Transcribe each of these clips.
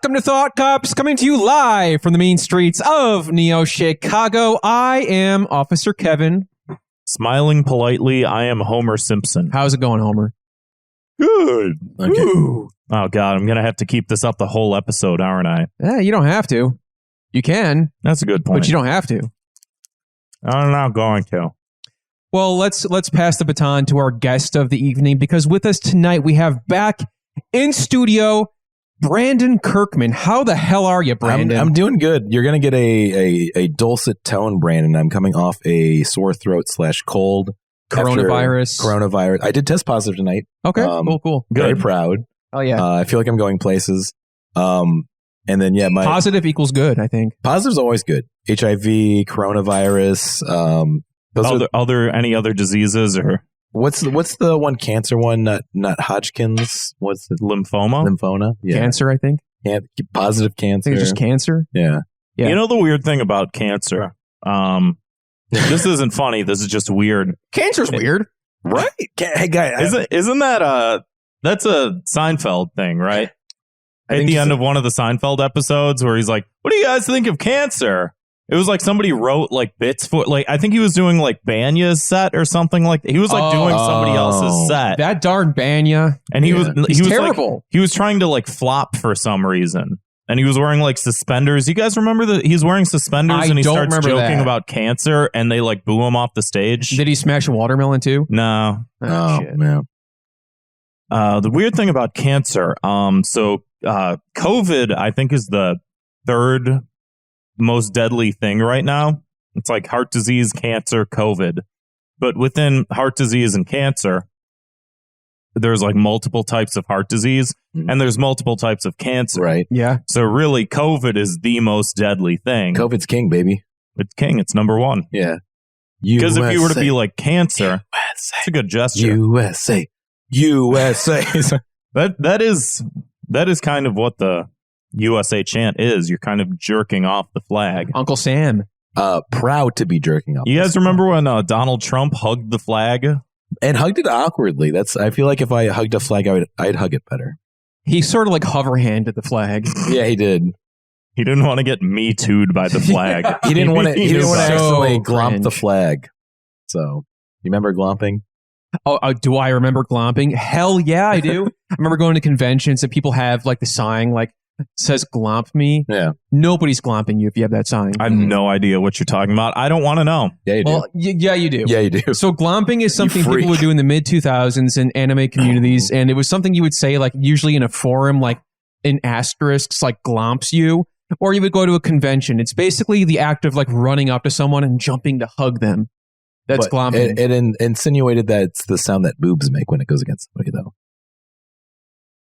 Welcome to Thought Cops, coming to you live from the mean streets of Neo Chicago. I am Officer Kevin. Smiling politely, I am Homer Simpson. How's it going, Homer? Good. Okay. Ooh. Oh, God, I'm going to have to keep this up the whole episode, aren't I? You don't have to. You can. That's a good point. But you don't have to. I'm not going to. Well, let's pass the baton to our guest of the evening, because with us tonight we have back in studio Brandon Kirkman. How the hell are you, Brandon? I'm doing good. You're going to get a dulcet tone, Brandon. I'm coming off a sore throat / cold. Coronavirus. I did test positive tonight. Okay, cool. Very proud. Oh, yeah. I feel like I'm going places. And then, my positive equals good, I think. Positive's always good. HIV, coronavirus. Are there any other diseases or... What's the one cancer one? Not Hodgkin's. What's the lymphoma? Yeah. Cancer, I think. Yeah, positive cancer. I think it's just cancer. Yeah. You know the weird thing about cancer? This isn't funny. This is just weird. Cancer's weird, right? Hey, guy, isn't that that's a Seinfeld thing, right? At the end of one of the Seinfeld episodes, where he's like, "What do you guys think of cancer?" It was like somebody wrote like bits for, like, I think he was doing like Banya's set or something like that. He was like doing somebody else's set. That darn Banya. And he was terrible. Like, he was trying to like flop for some reason. And he was wearing like suspenders. You guys remember that he's wearing suspenders and he starts joking about cancer and they like boo him off the stage? Did he smash a watermelon too? No. Oh shit. Man. The weird thing about cancer, COVID, I think, is the third most deadly thing right now. It's like heart disease, cancer, COVID. But within heart disease and cancer, there's like multiple types of heart disease and there's multiple types of cancer. Right. Yeah. So really, COVID is the most deadly thing. COVID's king, baby. It's king. It's number one. Yeah. Because if you were to be like cancer, it's a good gesture. USA. That is kind of what the USA chant is. You're kind of jerking off the flag. Uncle Sam. Proud to be jerking off. You guys remember when Donald Trump hugged the flag? And hugged it awkwardly. I feel like if I hugged a flag, I'd hug it better. He sort of like hover-handed the flag. Yeah, he did. He didn't want to get Me Too'd by the flag. Yeah. He didn't want to accidentally glomp cringe. the flag. So, you remember glomping? Oh, do I remember glomping? Hell yeah, I do. I remember going to conventions and people have like the sign like says glomp me. Yeah. Nobody's glomping you if you have that sign. I have no idea what you're talking about. I don't want to know. Yeah, you do. Well, yeah, you do. Yeah, you do. So glomping is something people would do in the mid-2000s in anime communities, and it was something you would say like usually in a forum, like in asterisks, like glomps you, or you would go to a convention. It's basically the act of like running up to someone and jumping to hug them. That's glomping. It insinuated that it's the sound that boobs make when it goes against somebody, though.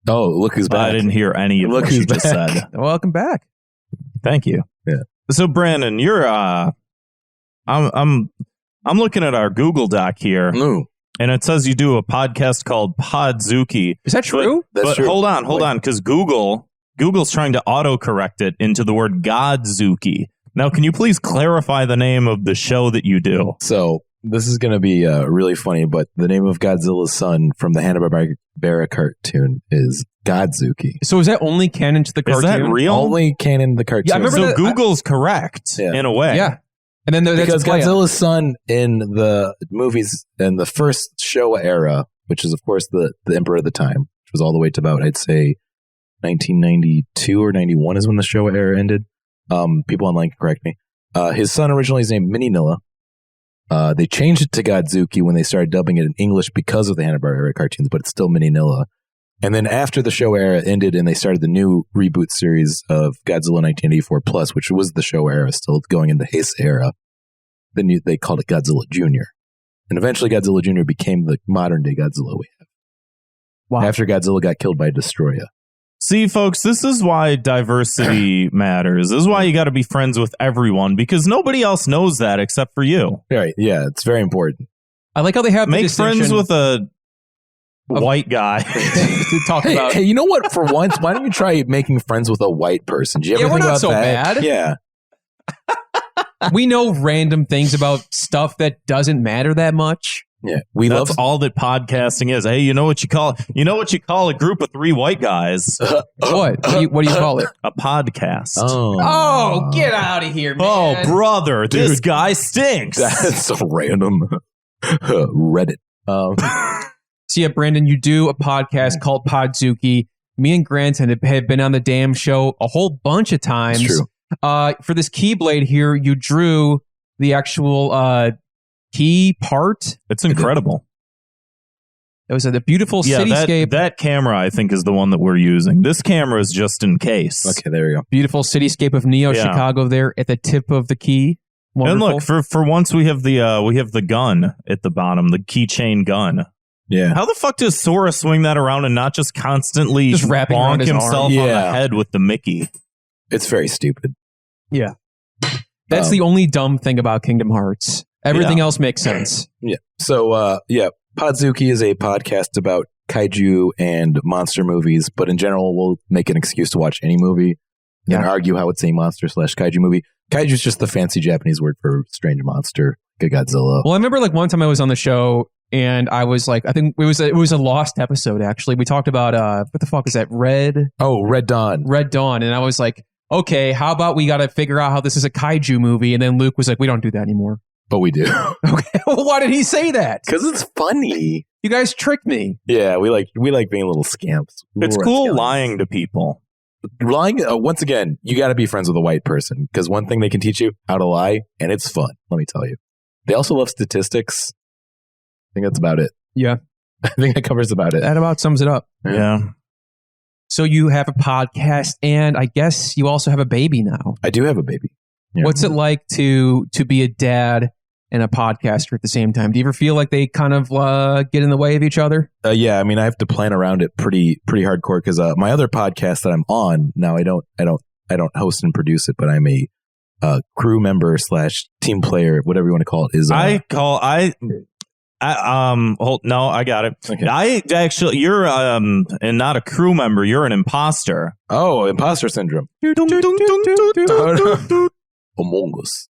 Oh, look who's back. I didn't hear any of what you just said. Welcome back. Thank you. Yeah. So Brandon, you're I'm looking at our Google Doc here. And it says you do a podcast called Podzooky. Is that true? That's true. Hold on, because Google's trying to autocorrect it into the word Godzooky. Now, can you please clarify the name of the show that you do? So this is going to be really funny, but the name of Godzilla's son from the Hanna-Barbera cartoon is Godzooky. So is that only canon to the cartoon? Is that real? Only canon to the cartoon. Yeah, I remember so Google's correct in a way. Yeah. And then because Godzilla's son in the movies in the first Showa era, which is of course the emperor at the time, which was all the way to about, I'd say 1992 or 91 is when the Showa era ended. People online can correct me. His son originally is named Minilla. They changed it to Godzooky when they started dubbing it in English because of the Hanna-Barbera cartoons, but it's still Minilla. And then after the Showa era ended and they started the new reboot series of Godzilla 1984 Plus, which was the Showa era, still going into Heisei era, then they called it Godzilla Jr. And eventually Godzilla Jr. became the modern day Godzilla we have. Wow. After Godzilla got killed by Destroya. See, folks, this is why diversity matters. This is why you got to be friends with everyone, because nobody else knows that except for you. Right. Yeah, it's very important. I like how they have make friends with a white guy to talk about. Hey, you know what? For once, why don't you try making friends with a white person? Do you ever think about so that? bad. Yeah. We know random things about stuff that doesn't matter that much. Yeah, That's all that podcasting is. Hey, you know what you call a group of 3 white guys? What do you call it? A podcast. Oh, get out of here, man. Oh, brother, Dude. this guy stinks. That's so random. Reddit. So yeah, Brandon, you do a podcast called Podzooky. Me and Grant have been on the damn show a whole bunch of times. It's true. For this Keyblade here, you drew the actual key part. It's incredible. It was a beautiful cityscape. That camera, I think, is the one that we're using. This camera is just in case. Okay, there we go. Beautiful cityscape of Neo Chicago there at the tip of the key. Wonderful. And look, for once we have the gun at the bottom, the keychain gun. Yeah. How the fuck does Sora swing that around and not just constantly Just wrapping around bonk his himself arm? on the head with the Mickey? It's very stupid. Yeah. That's the only dumb thing about Kingdom Hearts. Everything else makes sense. Yeah. So, Podzooky is a podcast about kaiju and monster movies, but in general, we'll make an excuse to watch any movie and argue how it's a monster/kaiju movie. Kaiju is just the fancy Japanese word for strange monster, like a Godzilla. Well, I remember like one time I was on the show and I was like, I think it was a lost episode actually. We talked about what the fuck is that? Red Dawn. Red Dawn, and I was like, okay, how about we got to figure out how this is a kaiju movie? And then Luke was like, we don't do that anymore. But we do. Okay, well, why did he say that? Because it's funny. You guys tricked me. Yeah, we like being little scamps. It's cool lying to people. Lying, once again, you got to be friends with a white person because one thing they can teach you, how to lie, and it's fun, let me tell you. They also love statistics. I think that's about it. Yeah. I think that covers about it. That about sums it up. Yeah. So you have a podcast and I guess you also have a baby now. I do have a baby. Yeah. What's it like to be a dad and a podcaster at the same time? Do you ever feel like they kind of get in the way of each other? Yeah, I mean, I have to plan around it pretty hardcore because my other podcast that I'm on now, I don't host and produce it, but I'm a crew member / team player, whatever you want to call it. I got it. Okay. I actually, you're and not a crew member. You're an imposter. Oh, imposter syndrome. Among Us.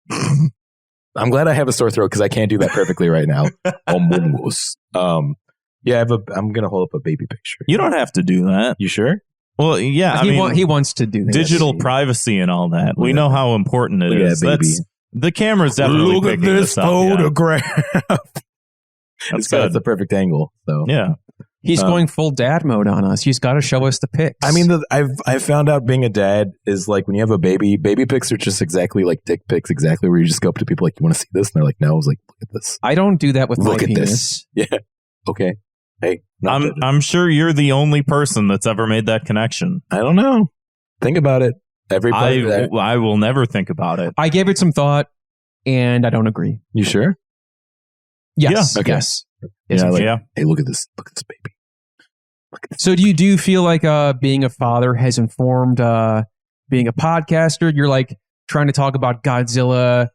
I'm glad I have a sore throat because I can't do that perfectly right now. Among Us. Yeah, I'm gonna hold up a baby picture. You don't have to do that. You sure? Well, yeah. He wants to do this. Digital privacy and all that. We know how important it is. The camera's definitely look at picking this photograph. That's good. That's the perfect angle. So yeah. He's going full dad mode on us. He's got to show us the pics. I mean, I've found out being a dad is like when you have a baby pics are just exactly like dick pics, exactly where you just go up to people like, you want to see this? And they're like, no. I was like, look at this. I don't do that with Look my at penis. this. Yeah. Okay. Hey, I'm sure you're the only person that's ever made that connection. I don't know. Think about it. Everybody. I will never think about it. I gave it some thought, and I don't agree. You sure? Yes. Yeah. Okay. Yes. Yeah. Hey, look at this. Look at this baby. Look at this. So do you feel like being a father has informed being a podcaster? You're like trying to talk about Godzilla.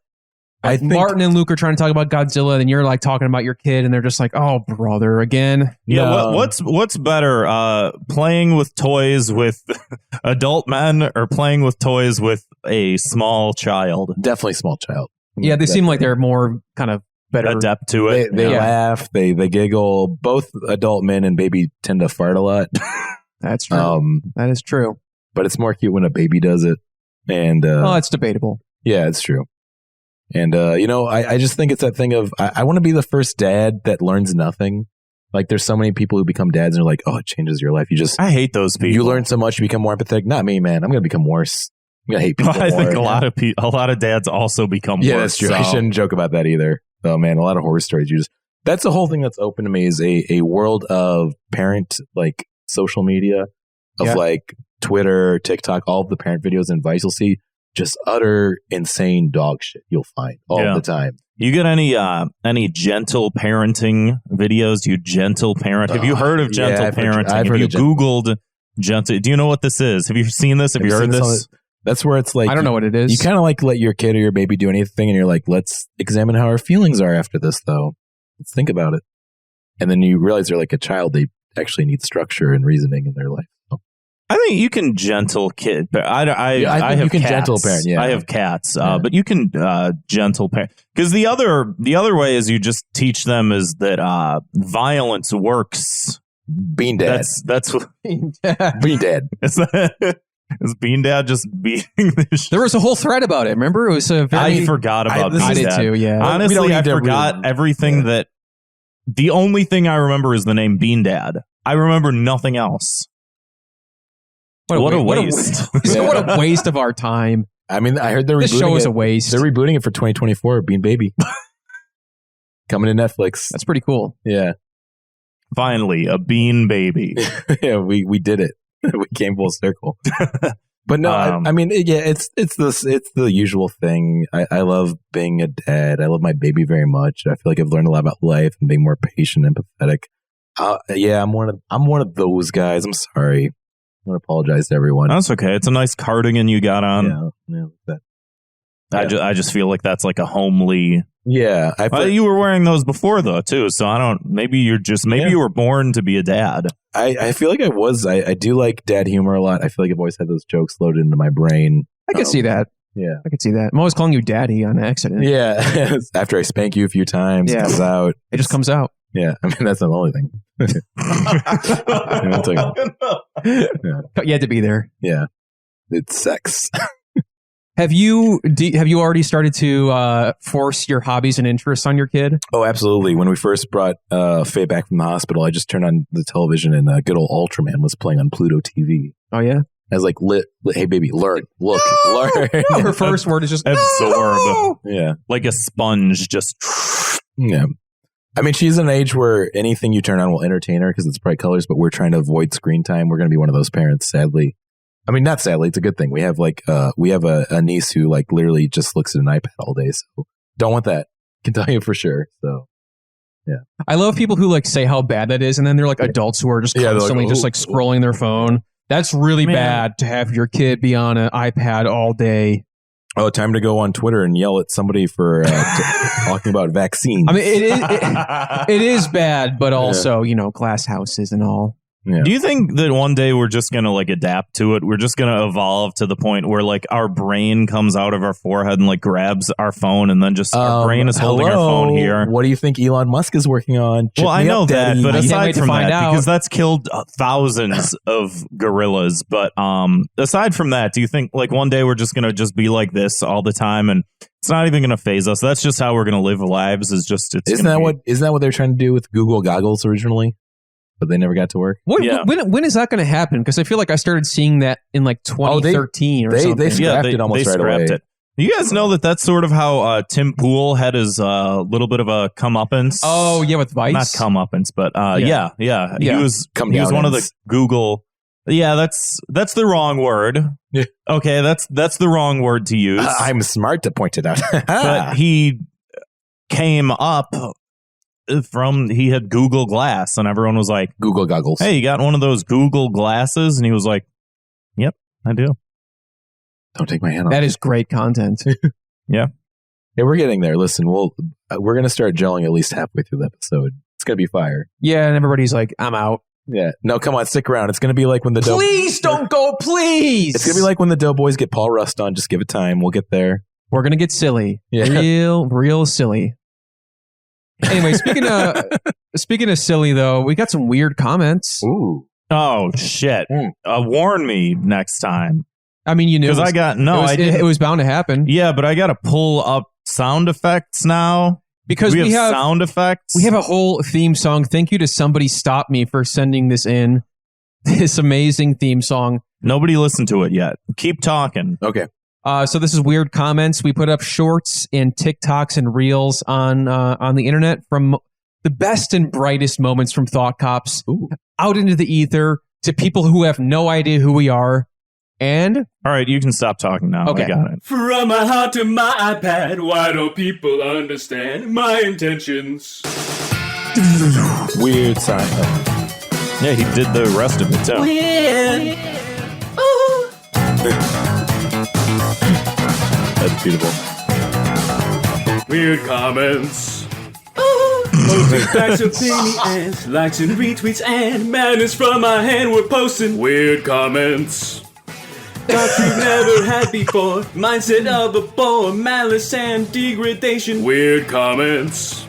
I think Martin and Luke are trying to talk about Godzilla, and you're like talking about your kid, and they're just like, "Oh, brother, again." Yeah. No. What's better, playing with toys with adult men or playing with toys with a small child? Definitely small child. Yeah, they seem like they're more kind of better adept to it. They laugh, they giggle. Both adult men and baby tend to fart a lot. That's true. That is true. But it's more cute when a baby does it. And it's debatable. Yeah, it's true. And I just think it's that thing of I want to be the first dad that learns nothing. Like there's so many people who become dads and are like, oh, it changes your life. I hate those people. You learn so much, you become more empathetic. Not me, man. I'm gonna become worse. I'm gonna hate people. I think a lot of dads also become worse. Yeah, that's true. So. I shouldn't joke about that either. Oh man, a lot of horror stories. That's the whole thing that's open to me is a world of parent like social media of like Twitter, TikTok, all of the parent videos and advice you'll see. Just utter insane dog shit you'll find all the time. You get any gentle parenting videos? Do you gentle parent? Have you heard of gentle parenting? Have you Googled gentle? Do you know what this is? Have you seen this? Have you heard this? That's where it's like, I don't know what it is. You kind of like let your kid or your baby do anything and you're like, let's examine how our feelings are after this though. Let's think about it. And then you realize they're like a child. They actually need structure and reasoning in their life. So. I think you can gentle kid, but I have you can cats. gentle parent. Yeah, I have cats, but you can gentle parent because the other way is you just teach them is that violence works. Bean Dad. That's what Bean Dad. Is Bean Dad just beating the shit? There was a whole thread about it. Remember, it was a very. I forgot about Bean I did Dad. too. Yeah. Honestly, I forgot everything that. The only thing I remember is the name Bean Dad. I remember nothing else. What a waste. What a waste of our time. I mean, I heard they're this rebooting show is it. a waste. They're rebooting it for 2024. Bean Baby. Coming to Netflix. That's pretty cool. Yeah. Finally, a Bean Baby. Yeah, we did it. We came full circle. But no, I mean, yeah, it's the usual thing. I love being a dad. I love my baby very much. I feel like I've learned a lot about life and being more patient and empathetic. Yeah, I'm one of those guys. I'm sorry. I want to apologize to everyone. That's okay. It's a nice cardigan you got on. Yeah. I just feel like that's like a homely. Yeah, you were wearing those before though too. So I don't. Maybe you were born to be a dad. I feel like I was. I do like dad humor a lot. I feel like I've always had those jokes loaded into my brain. I can see that. Yeah, I can see that. I'm always calling you daddy on accident. Yeah, after I spank you a few times, it comes out. It just comes out. Yeah, I mean that's not the only thing. You had to be there. Yeah, it's sex. Have you already started to force your hobbies and interests on your kid? Oh, absolutely. When we first brought Faye back from the hospital, I just turned on the television and good old Ultraman was playing on Pluto TV. Oh, yeah? I was like, hey, baby, learn, look, learn. No, her first word is just absorb. No! Yeah. Like a sponge, just. Yeah. I mean, she's an age where anything you turn on will entertain her because it's bright colors, but we're trying to avoid screen time. We're going to be one of those parents, sadly. I mean, not sadly, it's a good thing. We have a niece who like literally just looks at an iPad all day. So don't want that. Can tell you for sure. So yeah. I love people who like say how bad that is. And then they're like adults who are just constantly just like scrolling their phone. That's really bad to have your kid be on an iPad all day. Oh, time to go on Twitter and yell at somebody for talking about vaccines. I mean, it is bad, but also, glass houses and all. Yeah. Do you think that one day we're just going to like adapt to it? We're just going to evolve to the point where like our brain comes out of our forehead and like grabs our phone and then just our brain is holding our phone here. What do you think Elon Musk is working on? Well, I know that, but aside from that, because that's killed thousands of gorillas. But aside from that, do you think like one day we're just going to just be like this all the time and it's not even going to phase us? That's just how we're going to live lives. Isn't that what they're trying to do with Google goggles originally? But they never got to work. When is that going to happen? Because I feel like I started seeing that in like 2013 or something. They scrapped it almost right away. You guys know that that's sort of how Tim Pool had his little bit of a comeuppance. Oh yeah, with Vice. Not comeuppance, but yeah. He was one of the Google. Yeah, that's the wrong word. Yeah. Okay, that's the wrong word to use. I'm smart to point it out. But he came up. He had Google Glass and everyone was like, Google goggles. Hey, you got one of those Google glasses? And he was like, yep, I do. Don't take my hand off. That is great content. Yeah. Hey, we're getting there. Listen, we're going to start gelling at least halfway through the episode. It's going to be fire. Yeah. And everybody's like, I'm out. Yeah. No, come on, stick around. It's going to be like when the Please don't go, please. It's going to be like when the Doughboys get Paul Rust on. Just give it time. We'll get there. We're going to get silly. Yeah. Real silly. Anyway, speaking of silly though, we got some weird comments. Ooh. Oh shit. Warn me next time. I mean, because it was bound to happen. Yeah, but I got to pull up sound effects now because we have sound effects. We have a whole theme song. Thank you to somebody stop me for sending this in. This amazing theme song. Nobody listened to it yet. Keep talking. Okay. So this is weird comments. We put up shorts and TikToks and reels on the internet from the best and brightest moments from Thought Cops out into the ether to people who have no idea who we are. And all right, you can stop talking now. Okay. I got it. From my heart to my iPad, why don't people understand my intentions? Weird sign. Yeah, he did the rest of it too. That's beautiful. Weird comments. Posting facts, opinions, likes and retweets, and madness from my hand. We're posting weird comments. Thoughts you've never had before. Mindset of a bore, malice and degradation. Weird comments.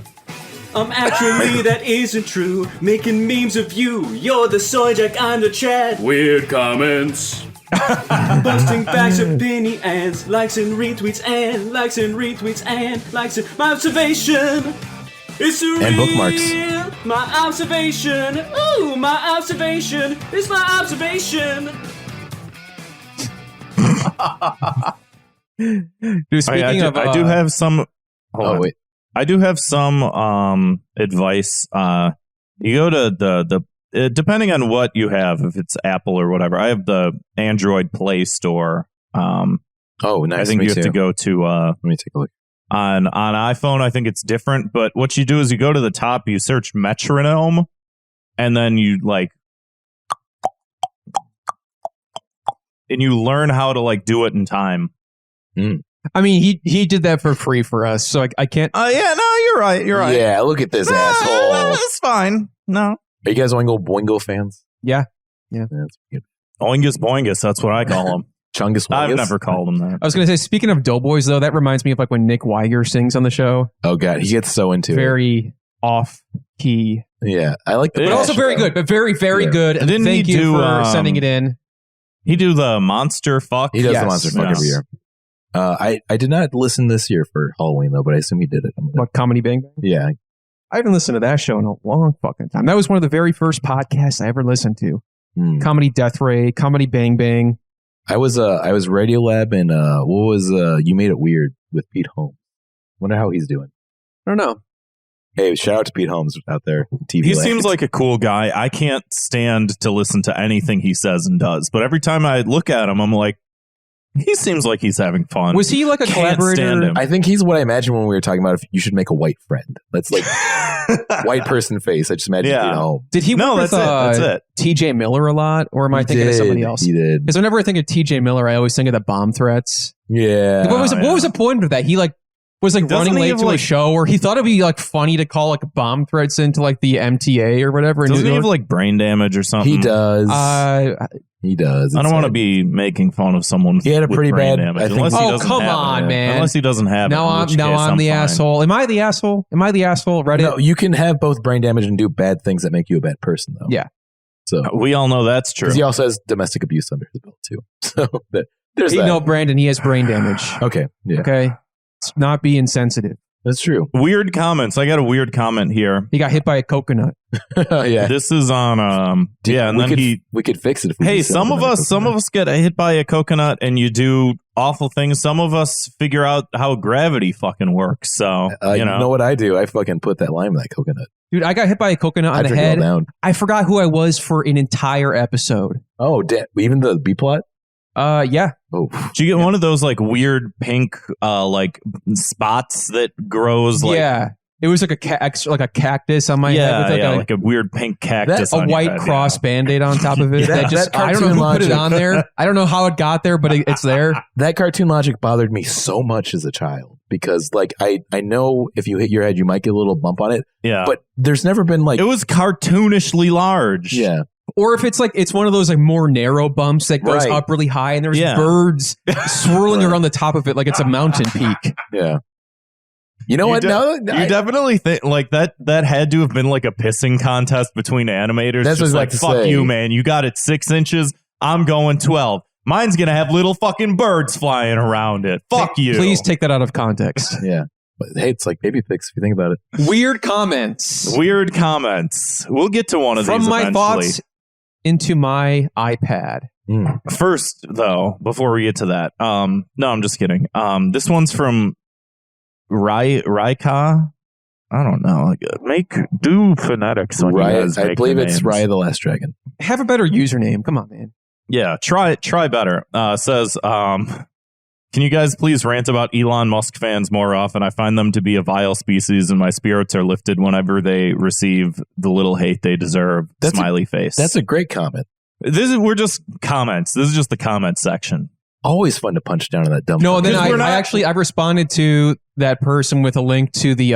Actually, that isn't true. Making memes of you. You're the soy jack, I'm the Chad. Weird comments. Posting facts, opinions, likes and retweets, and likes and retweets, and likes and my observation. It's a And bookmarks. My observation. Ooh, my observation. It's my observation. Dude, speaking of, I do have some. Wait. I do have some advice. You go to the depending on what you have, if it's Apple or whatever. I have the Android Play Store. Oh, nice. I think you have to go to. Let me take a look. On iPhone, I think it's different. But what you do is you go to the top, you search metronome, and then you and you learn how to do it in time. I mean, he did that for free for us, so I can't. Yeah, no, you're right. You're right. Yeah, look at this asshole. It's fine. No. Are you guys Oingo Boingo fans? Yeah. That's good. Oingus Boingus, that's what I call them. Chungus Wingus? I've never called them that. I was going to say, speaking of Doughboys, though, that reminds me of when Nick Weiger sings on the show. Oh, God. He gets so into it. Very off-key. Yeah. I like the But also very good, but very, very good. And Didn't thank he you do, for sending it in. He do the monster fuck? He does Yes. the monster fuck every year. I did not listen this year for Halloween, though, but I assume he did it. What, Comedy Bang Bang? Yeah. I haven't listened to that show in a long fucking time. That was one of the very first podcasts I ever listened to. Comedy Death Ray, Comedy Bang Bang. I was Radiolab and what was You Made It Weird with Pete Holmes. Wonder how he's doing. I don't know. Hey, shout out to Pete Holmes out there. TV He land. seems like a cool guy. I can't stand to listen to anything he says and does, but every time I look at him, I'm like, he seems like he's having fun. Was he like a Can't stand collaborator? him. I think he's what I imagine when we were talking about if you should make a white friend. That's like white person face. I just imagine Yeah. Pete Holmes. Did he work with that's it. TJ Miller a lot? Or am I thinking of somebody else? He did. Because whenever I think of TJ Miller, I always think of the bomb threats. Yeah. What was the point of that? He was Doesn't running he late have, to a show, or he thought it'd be funny to call bomb threats into the MTA or whatever. Doesn't he have brain damage or something? He does. He does. I don't want to be making fun of someone. He had a with pretty brain bad. damage, I think. unless he Oh, doesn't come have on, it. man. Unless he doesn't have now it. I'm the fine. asshole. Am I the asshole? Am I the asshole? Reddit? No, you can have both brain damage and do bad things that make you a bad person, though. Yeah. So We all know that's true. because he also has domestic abuse under his belt too. So there's that. No, Brandon, he has brain damage. Okay. Yeah. Okay. It's not be insensitive. That's true. Weird comments. I got a weird comment here. He got hit by a coconut. Yeah. This is on and we then could, we could fix it if we Hey, just some of coconut. us get hit by a coconut and you do awful things. Some of us figure out how gravity fucking works. So, You know what I do? I fucking put that lime in that coconut. Dude, I got hit by a coconut on the drink it all head. down. I forgot who I was for an entire episode. Oh, even the B plot? Yeah. Oh, Did you get one of those weird pink spots that grows Yeah. It was like a cactus on my head with like a weird pink cactus a on your white head, cross Band-Aid on top of it. That I don't know who put it cartoon on there. I don't know how it got there, but it's there. that cartoon logic bothered me so much as a child because, I know if you hit your head, you might get a little bump on it. Yeah. But there's never been it was cartoonishly large. yeah. Or if it's one of those more narrow bumps that goes Right. up really high and there's Yeah. birds swirling around the top of it like it's a mountain peak. Yeah. You know what? You definitely think that had to have been a pissing contest between animators. That's just what I was about to fuck say. you, man. You got it 6 inches. I'm going 12. Mine's gonna have little fucking birds flying around it. Fuck you. Please take that out of context. Yeah. But hey, it's like baby pics if you think about it. Weird comments. Weird comments. We'll get to one of From these my eventually. thoughts into my iPad. First, though, before we get to that, no, I'm just kidding. This one's from Raika. I don't know. Do phonetics. When you guys I make believe the it's names. Raya the Last Dragon. Have a better username. Come on, man. Yeah, try better. Says, can you guys please rant about Elon Musk fans more often? I find them to be a vile species, and my spirits are lifted whenever they receive the little hate they deserve. Smiley face. That's a great comment. We're just comments. This is just the comment section. Always fun to punch down on that dumb. No, then fucker. I responded to that person with a link to the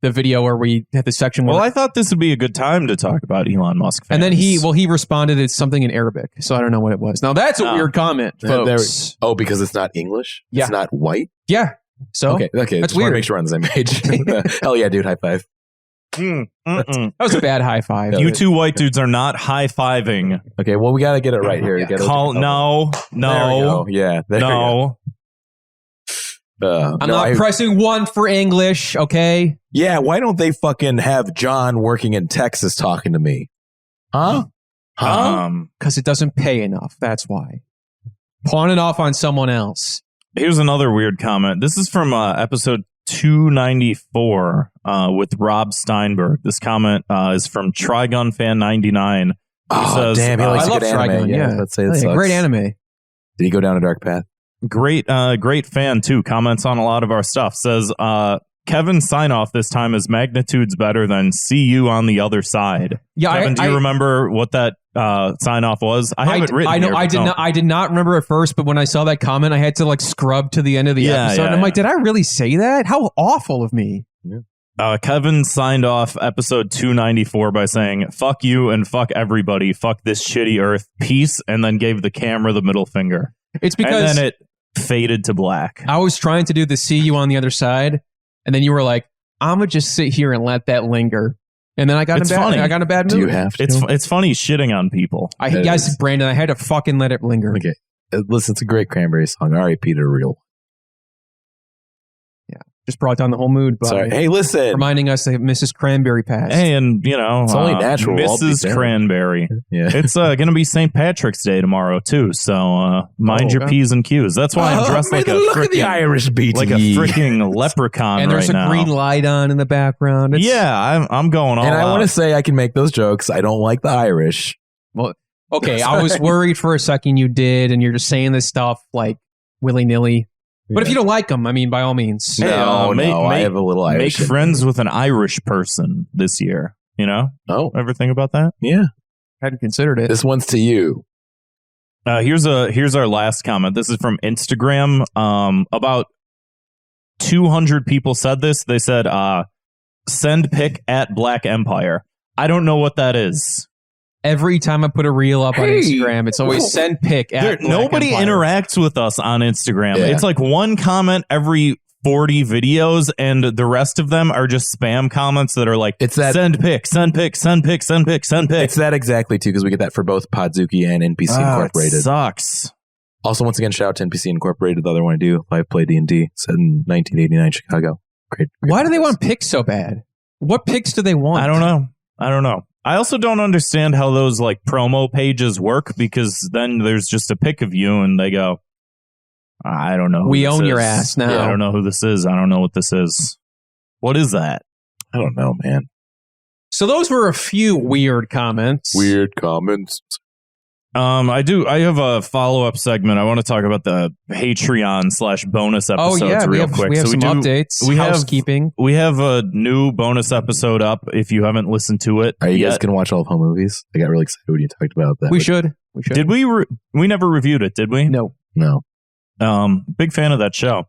video where we had the section. Well, I thought this would be a good time to talk about Elon Musk fans. And then he responded, it's something in Arabic, so I don't know what it was. Now that's a weird comment, folks. Because it's not English? Yeah. It's not white? Yeah. So okay. That's just weird. Want to make sure we're on the same page. Hell yeah, dude! High five. That was a bad high five. You two white dudes are not high fiving. Okay, well we got to get it right here. Yeah. No. Yeah, no. I'm not pressing 1 for English. Okay. Yeah, why don't they fucking have John working in Texas talking to me? Huh? Because it doesn't pay enough. That's why. Pawn it off on someone else. Here's another weird comment. This is from episode 294 with Rob Steinberg. This comment is from Trigun Fan 99. Oh, says, damn, he likes I love good anime. Trigun, yeah. Let's say it sucks. Great anime. Did he go down a dark path? Great fan too. Comments on a lot of our stuff. Says Kevin's sign off this time is magnitudes better than see you on the other side. Yeah, Kevin, do you remember what that sign off was? I have it written. I know. Here, I did not remember at first, but when I saw that comment, I had to like scrub to the end of the episode. And I'm like, did I really say that? How awful of me. Yeah. Kevin signed off episode 294 by saying, fuck you and fuck everybody. Fuck this shitty earth. Peace. And then gave the camera the middle finger. It's because... And then it faded to black. I was trying to do the see you on the other side. And then you were like, I'm going to just sit here and let that linger. And then I got in a bad mood. Do you have to? It's funny shitting on people. Yes, Brandon, I had to fucking let it linger. Okay. Listen, it's a great Cranberry song. R.I.P. to Real. Just brought down the whole mood by Sorry. Hey, listen. reminding us that Mrs. Cranberry passed. Hey, and it's only natural. Mrs. Cranberry. Yeah. It's going to be St. Patrick's Day tomorrow too. So mind your P's and Q's. That's why I'm dressed like a freaking Irish BT. Like a freaking leprechaun. And there's right a now. green light on in the background. I'm going all and I out. want to say I can make those jokes. I don't like the Irish. Well, okay. I was worried for a second you did, and you're just saying this stuff like willy nilly. But if you don't like them, I mean, by all means. No, I have a little Irish. Make friends with an Irish person this year. You know? Oh. Ever think about that? Yeah. Hadn't considered it. This one's to you. Here's our last comment. This is from Instagram. About 200 people said this. They said, send pic at Black Empire. I don't know what that is. Every time I put a reel up on Instagram, it's always send pic at nobody Empire. interacts with us on Instagram. Yeah. It's like one comment every 40 videos, and the rest of them are just spam comments that are like, it's that, send pic, send pic, send pic, send pic, send pic. It's that exactly, too, because we get that for both Podzooky and NPC Incorporated. It sucks. Also, once again, shout out to NPC Incorporated, the other one I do. I play D&D, set in 1989 Chicago. Great. Why do they want pics so bad? What pics do they want? I don't know. I also don't understand how those like promo pages work, because then there's just a pic of you and they go, I don't know. We own your ass now. Yeah, I don't know who this is. I don't know what this is. What is that? I don't know, man. So those were a few weird comments. Weird comments. I have a follow-up segment. I want to talk about the Patreon/bonus episodes real quick. We have some updates. Housekeeping. We have a new bonus episode up if you haven't listened to it. Are you guys going to watch all of home movies? I got really excited when you talked about that. We should. Did we? We never reviewed it, did we? No. Big fan of that show.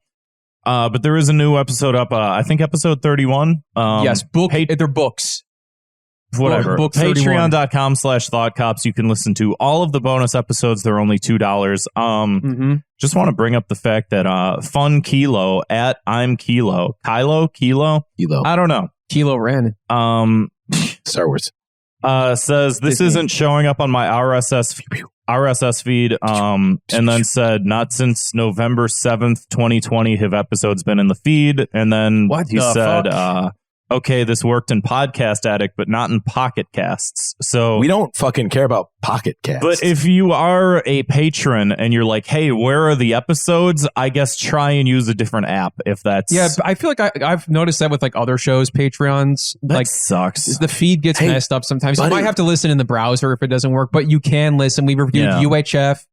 But there is a new episode up. I think episode 31. Yes, they're books. Whatever. Book Patreon.com/ThoughtCops. You can listen to all of the bonus episodes. They're only $2. Just want to bring up the fact that Fun Kilo at I'm Kilo. Kilo? I don't know. Kilo Ren. Star Wars. Says this Disney. Isn't showing up on my RSS feed. And then said not since November 7th, 2020 have episodes been in the feed. And then he said okay, this worked in Podcast Addict, but not in Pocket Casts. So we don't fucking care about Pocket Casts. But if you are a patron and you're like, hey, where are the episodes? I guess try and use a different app if that's... Yeah, I feel like I've noticed that with like other shows, Patreons. That like sucks. The feed gets messed up sometimes. Buddy. You might have to listen in the browser if it doesn't work, but you can listen. We reviewed UHF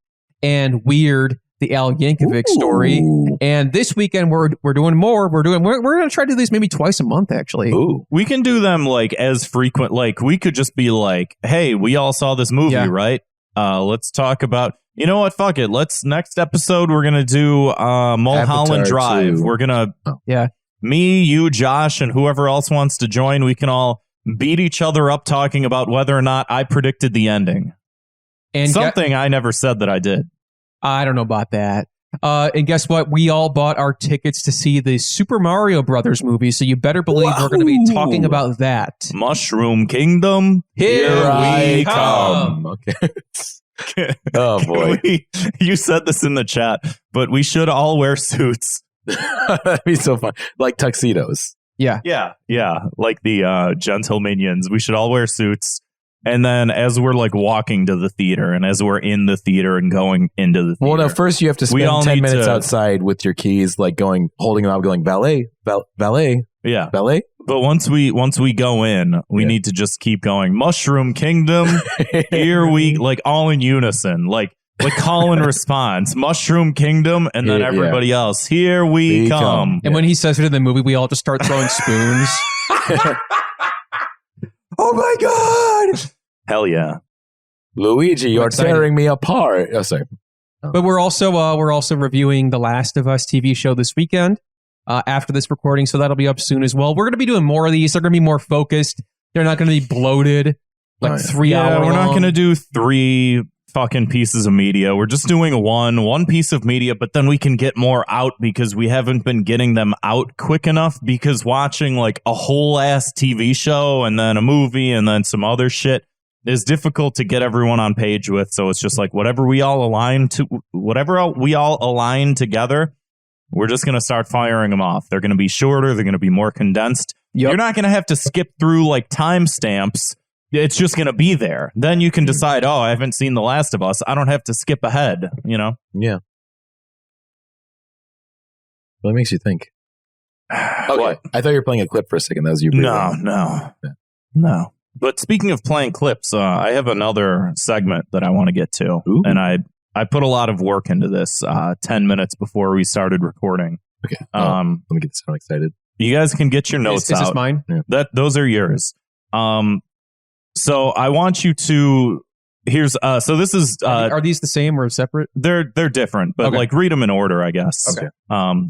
and Weird, the Al Yankovic story. And this weekend we're doing more. We're going to try to do these maybe twice a month, actually. Ooh. We can do them like as frequent. Like we could just be like, hey, we all saw this movie, right? Let's talk about, You know what? Fuck it. Next episode, we're going to do Mulholland Drive. 2. We're going to, Yeah. me, you, Josh, and whoever else wants to join, we can all beat each other up talking about whether or not I predicted the ending. And something I never said that I did. I don't know about that. And guess what? We all bought our tickets to see the Super Mario Brothers movie, so you better believe we're going to be talking about that. Mushroom Kingdom, here we come. Okay. Oh boy, you said this in the chat, but we should all wear suits. That'd be so fun, like tuxedos. Yeah, like the Gentlemanians. We should all wear suits, and then as we're like walking to the theater, and as we're in the theater and going into the theater, well, no, first you have to spend 10 minutes outside with your keys, like holding them out, going valet, valet, yeah, valet. But once we go in, we need to just keep going. Mushroom Kingdom, here we, like, all in unison, like call and response. Mushroom Kingdom, and then everybody else, here we come. And when he says it in the movie, we all just start throwing spoons. Oh my god! Hell yeah, Luigi, you're tearing me apart. Oh, sorry. But we're also reviewing the Last of Us TV show this weekend. After this recording, so that'll be up soon as well. We're going to be doing more of these. They're going to be more focused. They're not going to be bloated, like 3 hour. We're not going to do 3 fucking pieces of media. We're just doing one piece of media, but then we can get more out because we haven't been getting them out quick enough, because watching like a whole ass TV show and then a movie and then some other shit is difficult to get everyone on page with. So it's just like whatever we all align together, we're just going to start firing them off. They're going to be shorter. They're going to be more condensed. Yep. You're not going to have to skip through like timestamps. It's just going to be there. Then you can decide, oh, I haven't seen The Last of Us. I don't have to skip ahead, you know? Yeah. What makes you think? Okay. What? I thought you were playing a clip for a second. That was you. No. But speaking of playing clips, I have another segment that I want to get to. Ooh. And I put a lot of work into this 10 minutes before we started recording. Okay. Let me get so excited. You guys can get your notes out. Is this mine? Yeah. Those are yours. So I want you to. Here's so this is. Are these the same or separate? They're different, but like read them in order, I guess. Okay.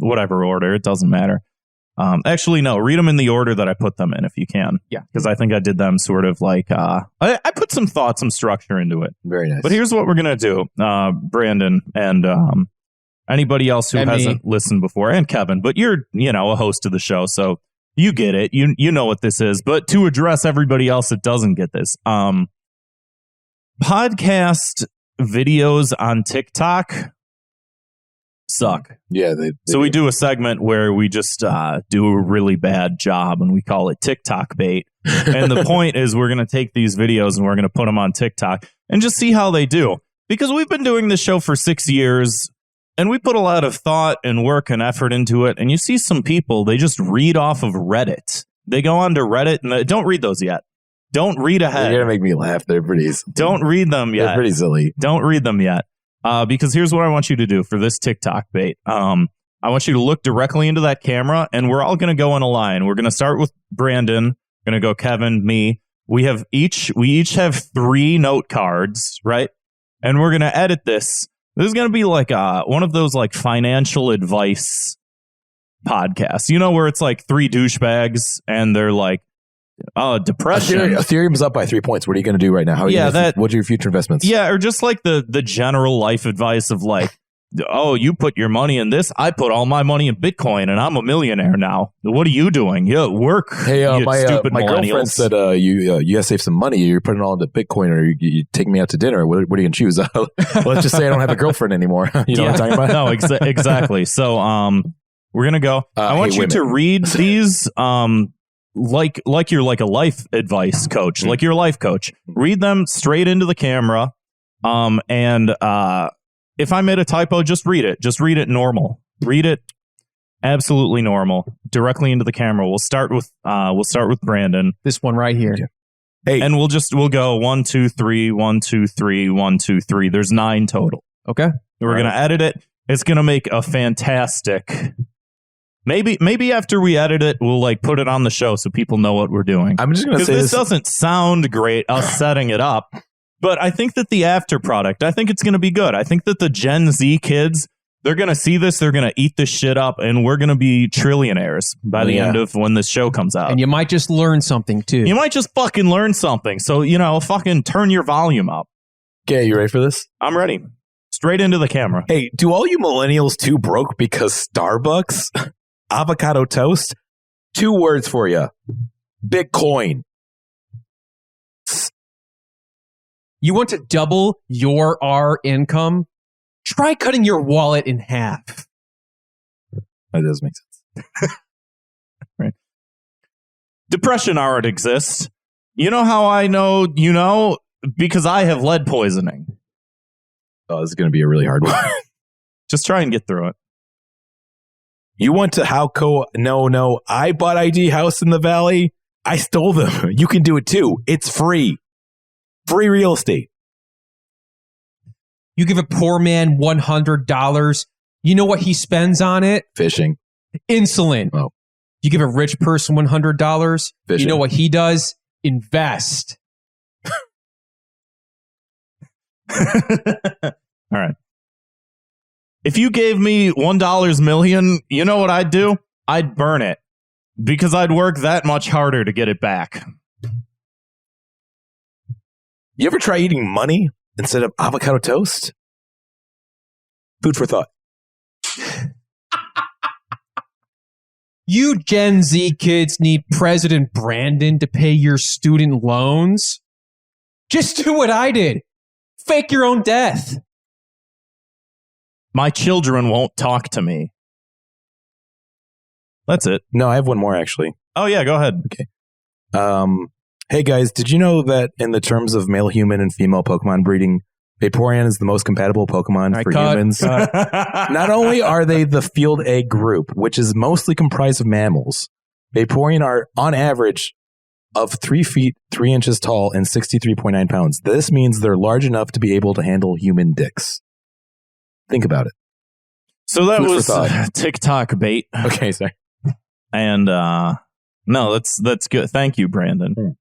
Whatever order, it doesn't matter. Actually, no, read them in the order that I put them in if you can. Yeah. Because I think I did them sort of like, I put some thought, some structure into it. Very nice. But here's what we're going to do, Brandon and anybody else who hasn't listened before, and Kevin, but you're, a host of the show, so you get it. You know what this is. But to address everybody else that doesn't get this, podcast videos on TikTok suck. Yeah. So we do a segment where we just do a really bad job and we call it TikTok bait. And the point is we're going to take these videos and we're going to put them on TikTok and just see how they do. Because we've been doing this show for 6 years and we put a lot of thought and work and effort into it. And you see some people, they just read off of Reddit. They go onto Reddit and don't read those yet. Don't read ahead. You're going to make me laugh. They're pretty silly. Don't read them yet. They're pretty silly. Don't read them yet. Because here's what I want you to do for this TikTok bait. I want you to look directly into that camera, and we're all going to go in a line. We're going to start with Brandon. We're going to go Kevin, me. We each have 3 note cards, right? And we're going to edit this. This is going to be like one of those like financial advice podcasts, where it's like 3 douchebags and they're like, oh, depression. Ethereum's up by 3 points. What are you going to do right now? What are your future investments? Yeah, or just like the general life advice of like, oh, you put your money in this. I put all my money in Bitcoin, and I'm a millionaire now. What are you doing? You work. Hey, my girlfriend said you gotta save some money. You're putting it all into Bitcoin, or you take me out to dinner. What are you going to choose? Let's just say I don't have a girlfriend anymore. You know what I'm talking about? No, exactly. So we're gonna go. I want you to read these. Like you're like a life advice coach, like your life coach. Read them straight into the camera. And if I made a typo, just read it. Just read it normal. Read it absolutely normal, directly into the camera. We'll start with Brandon. This one right here. Hey, and we'll go 1, 2, 3, 1, 2, 3, 1, 2, 3. There's 9 total. Okay. We're gonna edit it. It's gonna make a fantastic. Maybe after we edit it, we'll like put it on the show so people know what we're doing. I'm just going to say this doesn't sound great, us setting it up, But I think that the after product, I think it's going to be good. I think that the Gen Z kids, they're going to see this, they're going to eat this shit up, and we're going to be trillionaires by the end of when this show comes out. And you might just learn something, too. You might just fucking learn something. So, fucking turn your volume up. Okay, you ready for this? I'm ready. Straight into the camera. Hey, do all you millennials too broke because Starbucks? Avocado toast? 2 words for you. Bitcoin. You want to double our income? Try cutting your wallet in half. That does make sense. Right. Depression already exists. You know how I know you know? Because I have lead poisoning. Oh, this is going to be a really hard one. Just try and get through it. You went to Howco? No. I bought ID House in the Valley. I stole them. You can do it too. It's free. Free real estate. You give a poor man $100. You know what he spends on it? Fishing. Insulin. Oh. You give a rich person $100. Fishing. You know what he does? Invest. All right. If you gave me $1 million, you know what I'd do? I'd burn it because I'd work that much harder to get it back. You ever try eating money instead of avocado toast? Food for thought. You Gen Z kids need President Brandon to pay your student loans? Just do what I did. Fake your own death. My children won't talk to me. That's it. No, I have one more actually. Oh, yeah, go ahead. Okay. Hey guys, did you know that in the terms of male human and female Pokemon breeding, Vaporeon is the most compatible Pokemon for humans? Not only are they the field egg group, which is mostly comprised of mammals, Vaporeon are on average of 3 feet, 3 inches tall and 63.9 pounds. This means they're large enough to be able to handle human dicks. Think about it. So that was TikTok bait. Okay, sorry. And no, that's good. Thank you, Brandon.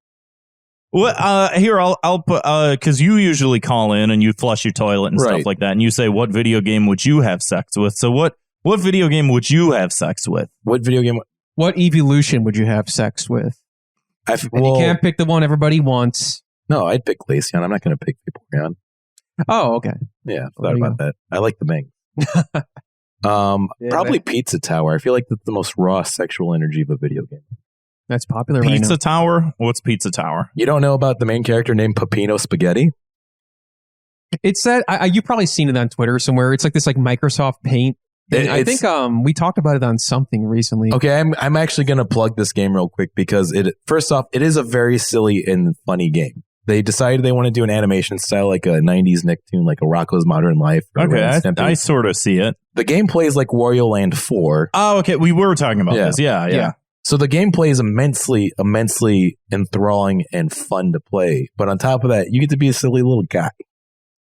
Well, here I'll put because you usually call in and you flush your toilet and stuff like that, and you say, "What video game would you have sex with?" So what video game would you have sex with? What video game? What evolution would you have sex with? You can't pick the one everybody wants. No, I'd pick Glaceon. I'm not going to pick Vaporeon. Oh, okay. Yeah, I thought about that. I like the Ming. Probably Pizza Tower. I feel like that's the most raw sexual energy of a video game. That's popular Pizza right now. Tower? What's Pizza Tower? You don't know about the main character named Peppino Spaghetti? It's that you've probably seen it on Twitter somewhere. It's like this Microsoft Paint thing. I think we talked about it on something recently. Okay, I'm actually going to plug this game real quick because first off, it is a very silly and funny game. They decided they want to do an animation style like a 90s Nicktoon, like a Rocko's Modern Life. Okay, I sort of see it. The gameplay is like Wario Land 4. Oh, okay. We were talking about this. Yeah. So the gameplay is immensely enthralling and fun to play. But on top of that, you get to be a silly little guy.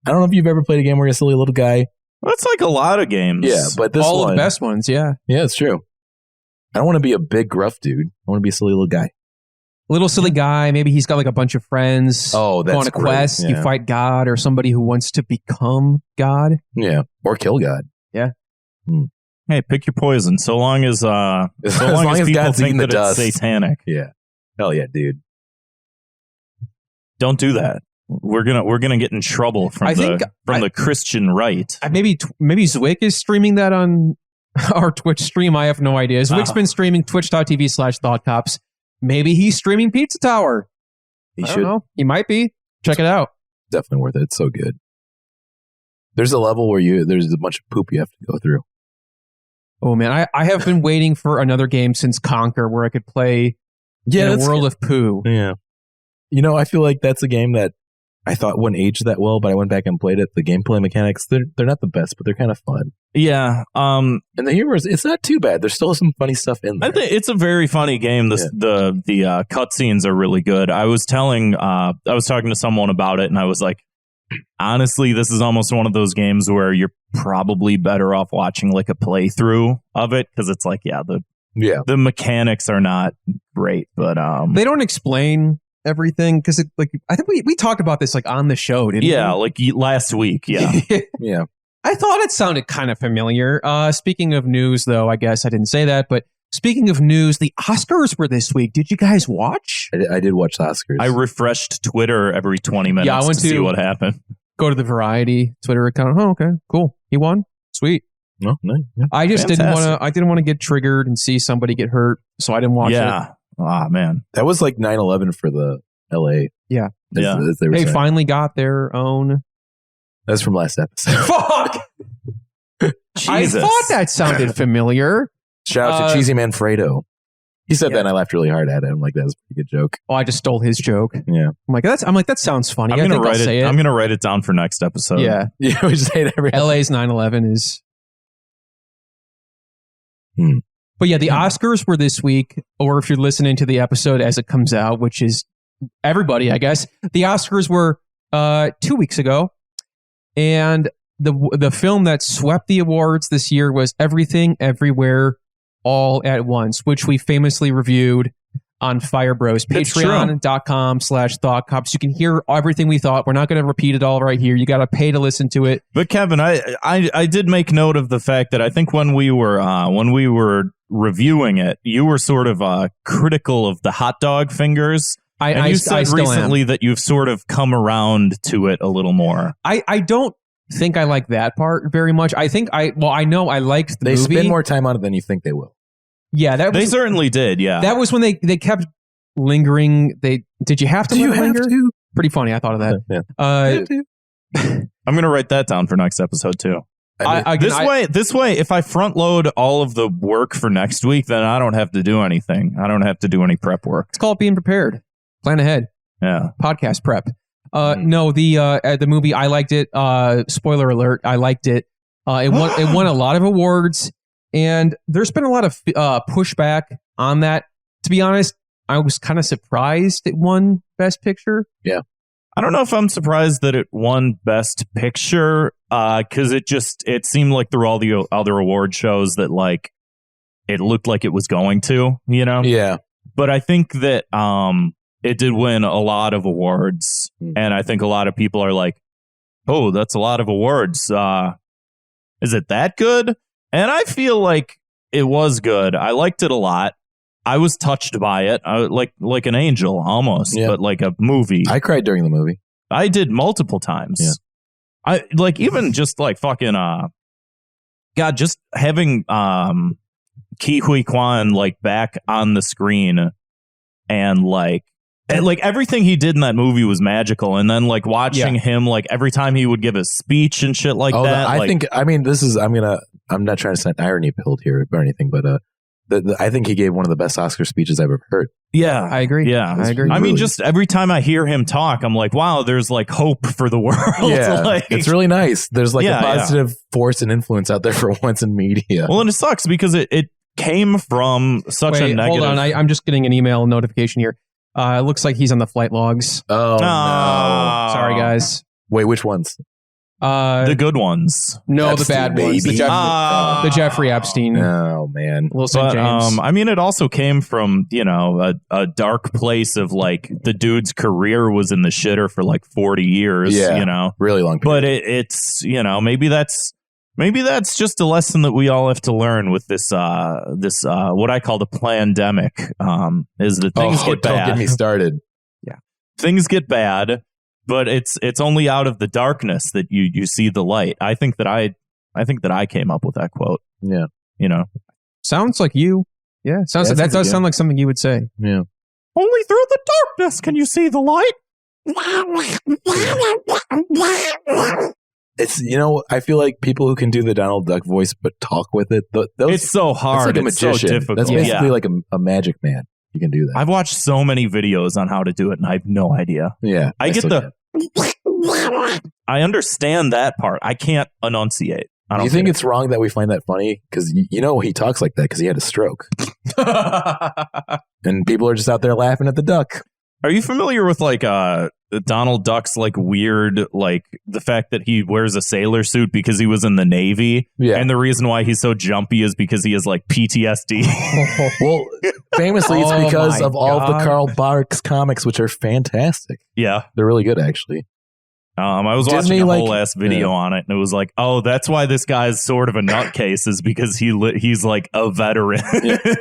I don't know if you've ever played a game where you're a silly little guy. That's like a lot of games. Yeah, but this all of the best ones, yeah. Yeah, it's true. I don't want to be a big gruff dude. I want to be a silly little guy. Little silly guy. Maybe he's got like a bunch of friends. Oh, that's go on a quest. Yeah. You fight God or somebody who wants to become God. Yeah, or kill God. Yeah. Hey, pick your poison. So long as people God's think that dust. it's satanic. Yeah. Hell yeah, dude. Don't do that. We're gonna get in trouble from the Christian right. Maybe Zwick is streaming that on our Twitch stream. I have no idea. Zwick's been streaming twitch.tv/thoughtcops. Maybe he's streaming Pizza Tower. He I don't know. He might be. Check it out. Definitely worth it. It's so good. There's a level where there's a bunch of poop you have to go through. Oh man, I have been waiting for another game since Conquer where I could play in a world of poo. Yeah. I feel like that's a game that I thought wouldn't age that well, but I went back and played it. The gameplay mechanics, they're not the best, but they're kind of fun. Yeah. And the humor it's not too bad. There's still some funny stuff in there. I think it's a very funny game. The cutscenes are really good. I was talking to someone about it, and I was like, honestly, this is almost one of those games where you're probably better off watching like a playthrough of it because it's like, the mechanics are not great, but they don't explain everything? Because I think we talked about this like on the show, didn't we? Yeah, like last week. Yeah. Yeah. I thought it sounded kind of familiar. Speaking of news, though, I guess I didn't say that, but speaking of news, the Oscars were this week. Did you guys watch? I did watch the Oscars. I refreshed Twitter every 20 minutes I went to see what happened. Go to the Variety Twitter account. Oh, okay, cool. He won. Sweet. No. I just Fantastic. didn't want to get triggered and see somebody get hurt, so I didn't watch it. Yeah. Ah, man. That was like 9/11 for the LA. Yeah. As they were They saying. finally got their own. That's from last episode. Fuck! I Jesus. thought that sounded familiar. Shout out to Cheesy Manfredo. He said that and I laughed really hard at it. I'm like, that was a pretty good joke. Oh, I just stole his joke. Yeah. I'm like, that sounds funny. I'm I gonna think I'll write say it. it. I'm gonna write it down for next episode. Yeah. Yeah, we just hate every LA's 9/11 is. But yeah, the Oscars were this week, or if you're listening to the episode as it comes out, which is everybody, I guess, the Oscars were 2 weeks ago. And the film that swept the awards this year was Everything, Everywhere, All at Once, which we famously reviewed on Fire Bros. That's true. Patreon.com/ThoughtCops. You can hear everything we thought. We're not going to repeat it all right here. You got to pay to listen to it. But Kevin, I did make note of the fact that I think when we were reviewing it, you were sort of critical of the hot dog fingers. And you said recently that you've sort of come around to it a little more. I don't think I like that part very much. I know I liked the They movie. spend more time on it than you think they will. Yeah, They certainly did. Yeah, that was when they kept lingering. Did you have to linger? Pretty funny. I thought of that. Yeah. I'm gonna write that down for next episode too. This way, if I front load all of the work for next week, then I don't have to do anything. I don't have to do any prep work. It's called being prepared. Plan ahead. Yeah. Podcast prep. No, the movie, I liked it. Spoiler alert, I liked it. It won a lot of awards, and there's been a lot of pushback on that. To be honest, I was kind of surprised it won Best Picture. Yeah. I don't know if I'm surprised that it won Best Picture, because it seemed like through all the other award shows that like it looked like it was going to, you know? Yeah. But I think that it did win a lot of awards, and I think a lot of people are like, "Oh, that's a lot of awards. Is it that good?" And I feel like it was good. I liked it a lot. I was touched by it, like an angel almost, but like a movie. I cried during the movie. I did multiple times. Yeah. I like even just like fucking God, just having Ke Huy Quan like back on the screen and like everything he did in that movie was magical. And then like watching him like every time he would give a speech and shit like that. I'm not trying to sound irony pilled here or anything, but I think he gave one of the best Oscar speeches I've ever heard. Yeah, I agree. Yeah, I agree. I mean, just every time I hear him talk, I'm like, wow, there's like hope for the world. Yeah, like, it's really nice. There's like a positive force and influence out there for once in media. Well, and it sucks because it came from such a negative. Hold on, I'm just getting an email notification here. It looks like he's on the flight logs. Oh, no. Sorry, guys. Wait, which ones? The good ones. No, Epstein, the bad ones. baby. The Jeffrey Epstein. Oh, man. Wilson But, James. I mean, it also came from, a dark place of like the dude's career was in the shitter for like 40 years, really long period. But it's, maybe that's just a lesson that we all have to learn with this what I call the plandemic, is that things get bad. Don't get me started. Yeah. Things get bad, but it's only out of the darkness that you see the light. I think that I came up with that quote. Yeah. Sounds like you. Yeah. That does sound like something you would say. Yeah. Only through the darkness can you see the light. It's, I feel like people who can do the Donald Duck voice but talk with it, it's so hard. It's like a magician. So difficult. That's basically like a magic man. You can do that. I've watched so many videos on how to do it, and I have no idea. Yeah. I understand that part. I can't enunciate. Do you think it's wrong that we find that funny? Because he talks like that because he had a stroke. And people are just out there laughing at the duck. Are you familiar with like Donald Duck's like weird, like the fact that he wears a sailor suit because he was in the Navy? Yeah. And the reason why he's so jumpy is because he has like PTSD. Well, famously, it's because my of all of the God. Carl Barks comics, which are fantastic. Yeah. They're really good, actually. I was Disney, watching a like- whole ass video yeah. on it, and it was like, oh, that's why this guy's sort of a nutcase, is because he's like a veteran.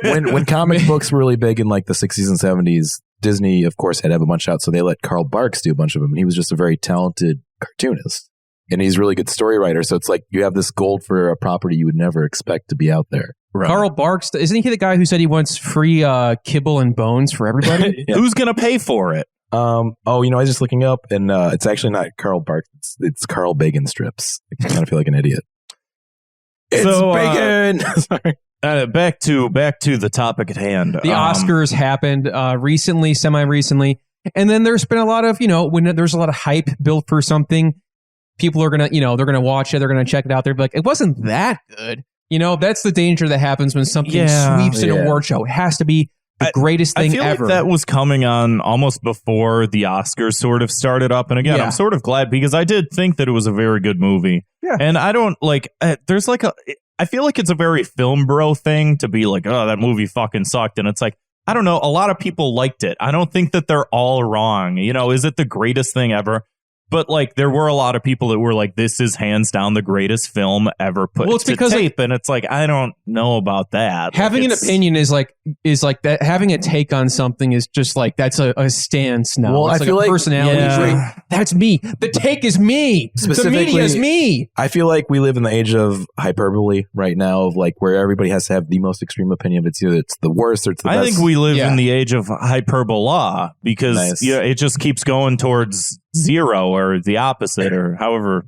When comic books were really big in like the 60s and 70s, Disney, of course, had to have a bunch out, so they let Carl Barks do a bunch of them. And he was just a very talented cartoonist. And he's a really good story writer. So it's like you have this gold for a property you would never expect to be out there. Right. Carl Barks, isn't he the guy who said he wants free kibble and bones for everybody? Yeah. Who's gonna pay for it? I was just looking up, and it's actually not Carl Barks. It's Carl Bacon strips. I kind of feel like an idiot. It's So, bacon. Sorry. Back to the topic at hand. The Oscars happened recently, semi-recently, and then there's been a lot of, when there's a lot of hype built for something, people are gonna, they're gonna watch it, they're gonna check it out. They're like, it wasn't that good. That's the danger that happens when something sweeps an award show. It has to be the greatest thing I feel ever. like that was coming on almost before the Oscars sort of started up. And again, Yeah. I'm sort of glad because I did think that it was a very good movie. Yeah. And I don't like, there's like I feel like it's a very film bro thing to be like, oh, that movie fucking sucked. And it's like, I don't know. A lot of people liked it. I don't think that they're all wrong. Is it the greatest thing ever? But like, there were a lot of people that were like, this is hands down the greatest film ever put Well, it's to because, tape. And it's like, I don't know about that. Having Like, an it's- opinion is like that. Having a take on something is just like that's a stance now. Well, It's I feel a like- personality Yeah. trait. That's me. The take is me. The Specifically- media is me. I feel like we live in the age of hyperbole right now, of like where everybody has to have the most extreme opinion. It's either it's the worst or it's the I best. think we live Yeah. in the age of hyperbola because Nice. it just keeps going towards zero or the opposite or however.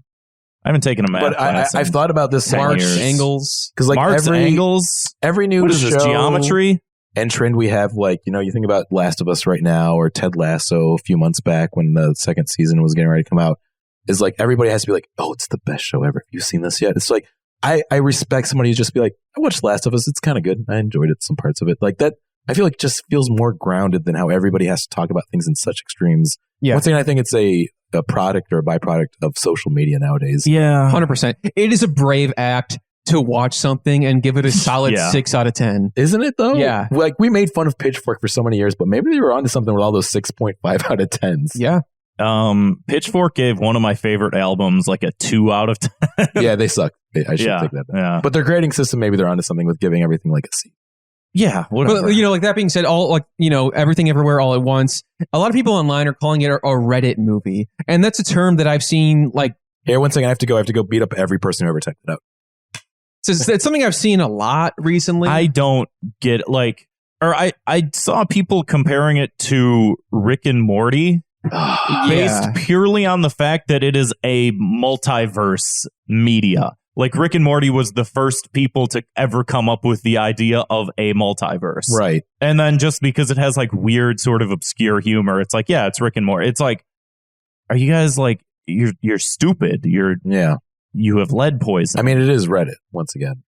I haven't taken a math But class. I've thought about this so 10 much. years. Angles. Because like Mark's every angles. new What is show this, geometry? and trend we have, like, you think about Last of Us right now or Ted Lasso a few months back when the second season was getting ready to come out, is like everybody has to be like, oh, it's the best show ever. Have you seen this yet? It's like I respect somebody who just be like, I watched Last of Us. It's kind of good. I enjoyed it, some parts of it. Like that, I feel like it just feels more grounded than how everybody has to talk about things in such extremes. Yeah. Once again, I think it's a product or a byproduct of social media nowadays. Yeah. 100%. It is a brave act to watch something and give it a solid Yeah. 6 out of 10. Isn't it though? Yeah. Like we made fun of Pitchfork for so many years, but maybe they were onto something with all those 6.5 out of 10s. Yeah. Pitchfork gave one of my favorite albums like a 2 out of 10. Yeah, they suck. I should yeah. take that back. Yeah. But their grading system, maybe they're onto something with giving everything like a C. Yeah. Whatever. But like that being said, everything everywhere all at once. A lot of people online are calling it a Reddit movie, and that's a term that I've seen. Like, Here, one second, I have to go beat up every person who ever typed it out. it's something I've seen a lot recently. I don't get I saw people comparing it to Rick and Morty based purely on the fact that it is a multiverse media. Like Rick and Morty was the first people to ever come up with the idea of a multiverse. Right. And then just because it has like weird sort of obscure humor, it's like, yeah, it's Rick and Morty. It's like, are you guys like, you're stupid. You have lead poison. I mean, it is Reddit, once again.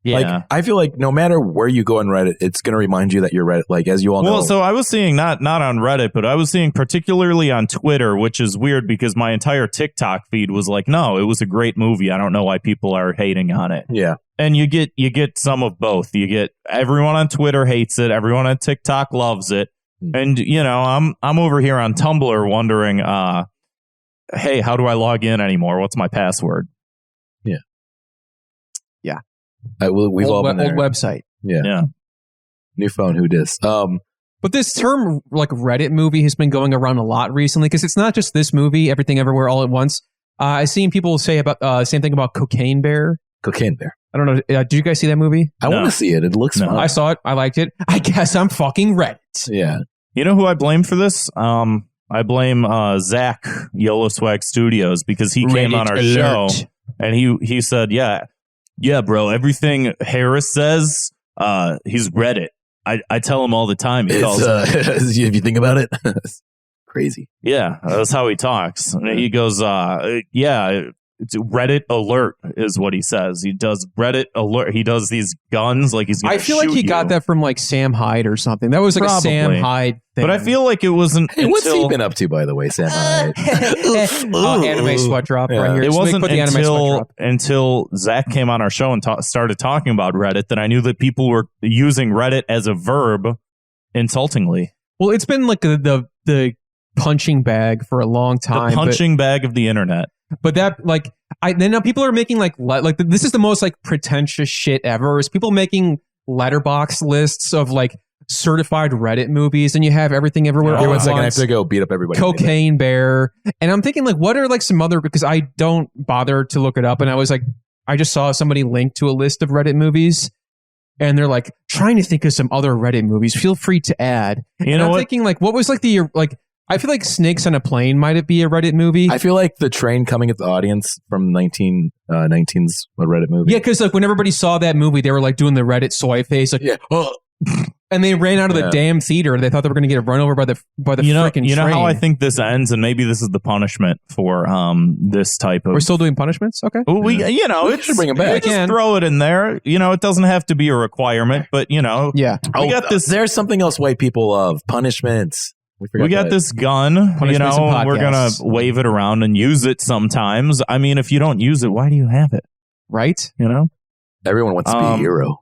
yeah. Like, I feel like no matter where you go on Reddit, it's going to remind you that you're Reddit. Like, as you all know. Well, so I was seeing not on Reddit, but I was seeing particularly on Twitter, which is weird because my entire TikTok feed was like, no, it was a great movie. I don't know why people are hating on it. Yeah. And you get some of both. You get everyone on Twitter hates it, everyone on TikTok loves it. And I'm over here on Tumblr wondering, hey, how do I log in anymore? What's my password? We've all been there. old website. Yeah. New phone, who dis? But this term, like Reddit movie, has been going around a lot recently because it's not just this movie, Everything Everywhere All at Once. I've seen people say about same thing about Cocaine Bear. Cocaine Bear. I don't know. Did you guys see that movie? I want to see it. It looks No. fun. I saw it. I liked it. I guess I'm fucking Reddit. Yeah. You know who I blame for this? I blame Zach, Yellow Swag Studios, because he came on our show and he said, yeah, bro, everything Harris says, he's Reddit. I tell him all the time. He calls if you think about it, it's crazy. yeah, that's how he talks. And he goes, it's Reddit alert is what he says. He does Reddit alert. He does these guns like he's gonna I feel like he got that from like Sam Hyde or something. That was like a Sam Hyde thing. But I feel like it wasn't. Hey, what's he been up to, by the way, Sam Hyde? Anime sweat drop right here. It So wasn't put the anime sweat drop. until Zach came on our show and started talking about Reddit that I knew that people were using Reddit as a verb insultingly. Well, it's been like the punching bag for a long time. The punching bag of the internet. But that like then now people are making like this is the most like pretentious shit ever. Is people making letterbox lists of like certified Reddit movies, and you have everything everywhere. Okay, all one at second, I have once. to go beat up everybody. Cocaine Bear, and I'm thinking like, what are like some other, because I don't bother to look it up, and I was like, I just saw somebody link to a list of Reddit movies, and they're like trying to think of some other Reddit movies. Feel free to add. You know I'm what? thinking like, what was like the like. I feel like Snakes on a Plane might it be a Reddit movie. I feel like the train coming at the audience from 19's a Reddit movie. Yeah, because like when everybody saw that movie, they were like doing the Reddit soy face, like, Yeah. and they ran out of the Yeah. damn theater. They thought they were going to get run over by the freaking train. You know how I think this ends, and maybe this is the punishment for this type of. We're still doing punishments, okay? Well, we should bring it back. Just throw it in there. You know, it doesn't have to be a requirement, but Yeah. we got this. There's something else white people love. Punishments. We got this gun, Punishments and we're gonna podcasts. wave it around and use it sometimes. I mean, if you don't use it, why do you have it? Right? You know, Everyone wants to be a hero.